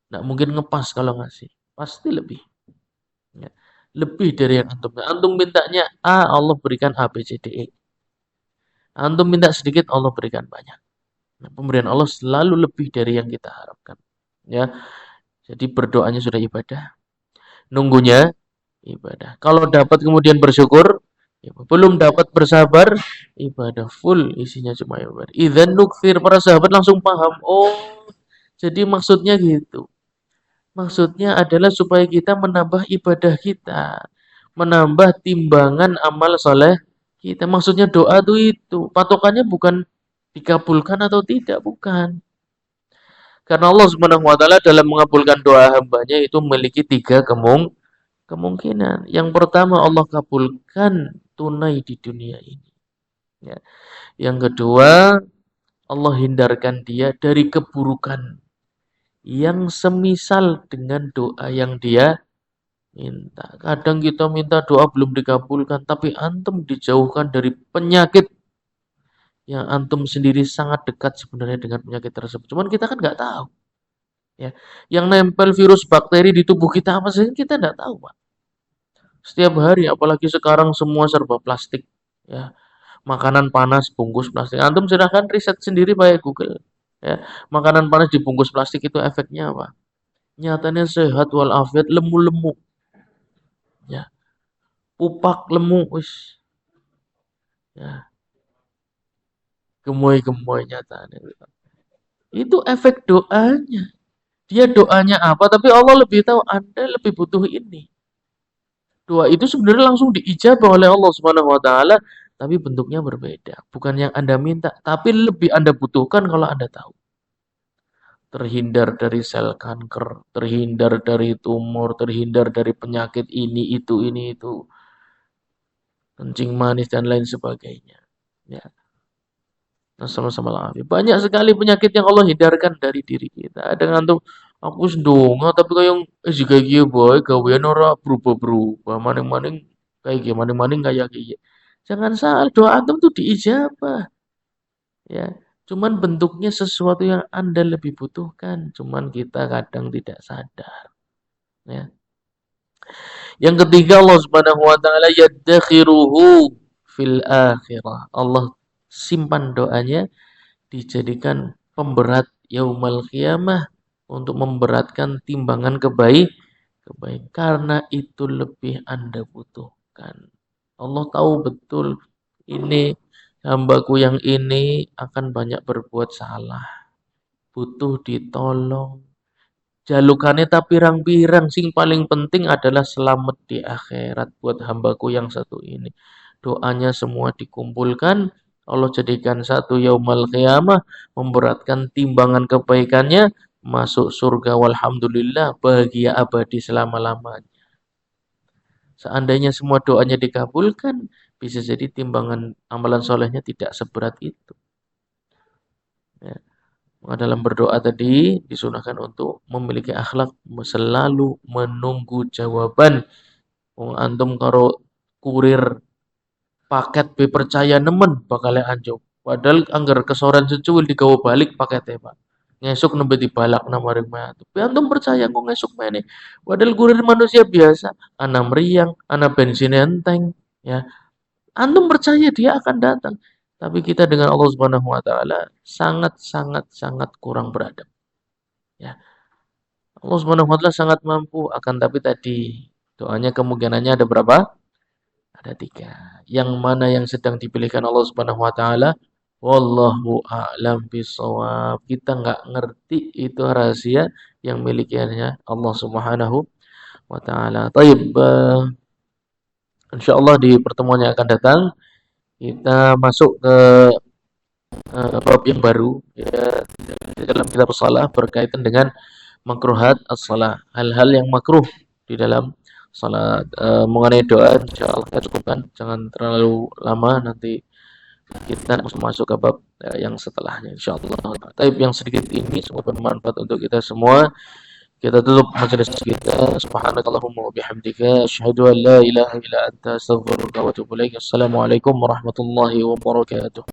Nggak mungkin ngepas kalau ngasih, pasti lebih. Ya. Lebih dari yang antum minta. Antum mintanya A, Allah berikan A, B, C, D, E. Antum minta sedikit, Allah berikan banyak. Nah, pemberian Allah selalu lebih dari yang kita harapkan. Ya, jadi berdoanya sudah ibadah, nunggunya ibadah. Kalau dapat kemudian bersyukur, belum dapat bersabar, ibadah full isinya cuma ibadah. Idzan nukfir para sahabat langsung paham. Oh, jadi maksudnya gitu. Maksudnya adalah supaya kita menambah ibadah kita, menambah timbangan amal soleh kita. Maksudnya doa itu patokannya bukan dikabulkan atau tidak, bukan. Karena Allah Subhanahu wa taala dalam mengabulkan doa hambanya itu memiliki tiga kemungkinan. Yang pertama Allah kabulkan tunai di dunia ini. Ya. Yang kedua Allah hindarkan dia dari keburukan yang semisal dengan doa yang dia minta. Kadang kita minta doa belum dikabulkan, tapi antum dijauhkan dari penyakit yang antum sendiri sangat dekat sebenarnya dengan penyakit tersebut. Cuman kita kan nggak tahu. Ya, yang nempel virus bakteri di tubuh kita apa sih kita nggak tahu, Pak. Setiap hari, apalagi sekarang semua serba plastik. Ya, makanan panas bungkus plastik. Antum silahkan riset sendiri pakai Google. Ya, makanan panas dibungkus plastik itu efeknya apa? Nyatanya sehat walafiat, lemu-lemu. Ya, pupak lemu, wis. Ya, gemoy-gemoy nyatanya. Itu efek doanya. Dia doanya apa, tapi Allah lebih tahu Anda lebih butuh ini. Doa itu sebenarnya langsung diijabah oleh Allah Subhanahu wa taala, tapi bentuknya berbeda. Bukan yang Anda minta, tapi lebih Anda butuhkan kalau Anda tahu. Terhindar dari sel kanker, terhindar dari tumor, terhindar dari penyakit ini itu, kencing manis dan lain sebagainya. Ya. Nah, sama-sama lah. Banyak sekali penyakit yang Allah hindarkan dari diri kita. Dengan tuh Aku wis ndonga tapi kaya jika iki bae gawean ora berubah-berubah, maning-maning kayak iki, maning-maning kayak iki. Jangan salah, doa antum tuh diijabah, ya. Cuman bentuknya sesuatu yang Anda lebih butuhkan, cuman kita kadang tidak sadar, ya. Yang ketiga Allah Subhanahu wa taala yadakhiruhu fil akhirah. Allah simpan doanya dijadikan pemberat yaumal qiyamah untuk memberatkan timbangan kebaik karena itu lebih Anda butuhkan. Allah tahu betul ini hambaku yang ini akan banyak berbuat salah, butuh ditolong. Jalukannya tak pirang-pirang, sing paling penting adalah selamat di akhirat buat hambaku yang satu ini. Doanya semua dikumpulkan, Allah jadikan satu yaumal qiyamah, memberatkan timbangan kebaikannya, masuk surga walhamdulillah, bahagia abadi selama-lamanya. Seandainya semua doanya dikabulkan, bisa jadi timbangan amalan solehnya tidak seberat itu. Ya. Maka dalam berdoa tadi disunahkan untuk memiliki akhlak selalu menunggu jawaban. Wong antum karo kurir paket be percaya nemen bakal anjuk. Padahal anggar kesoran secuil digawa balik paketnya, Pak. Ngesuk nembe dibalak maring metu. Tapi antum percaya kok ngesuk meneh. Padahal kurir manusia biasa, ana meriang, ana bensin enteng, ya. Antum percaya dia akan datang. Tapi kita dengan Allah Subhanahu wa taala sangat sangat sangat kurang beradab. Ya. Allah Subhanahu wa taala sangat mampu, akan tapi tadi doanya kemungkinannya ada berapa? Ada tiga. Yang mana yang sedang dipilihkan Allah Subhanahu wa taala? Wallahu a'lam bishawab. Kita nggak ngerti itu rahasia yang milikiannya Allah Subhanahu wa taala. Taib, insyaallah di pertemuan yang akan datang kita masuk ke bab yang baru, ya, di dalam kitab shalah berkaitan dengan makruhat as-shalah, hal-hal yang makruh di dalam salat. Mengenai doa insyaallah kita cukupkan, jangan terlalu lama, nanti kita masuk ke bab yang setelahnya insyaallah. Tapi yang sedikit ini semoga bermanfaat untuk kita semua. Kita tutup majelis kita. Subhanakallahumma wa bihamdika asyhadu an la ilaha illa anta astaghfiruka wa atubu ilaik. Assalamualaikum warahmatullahi wabarakatuh.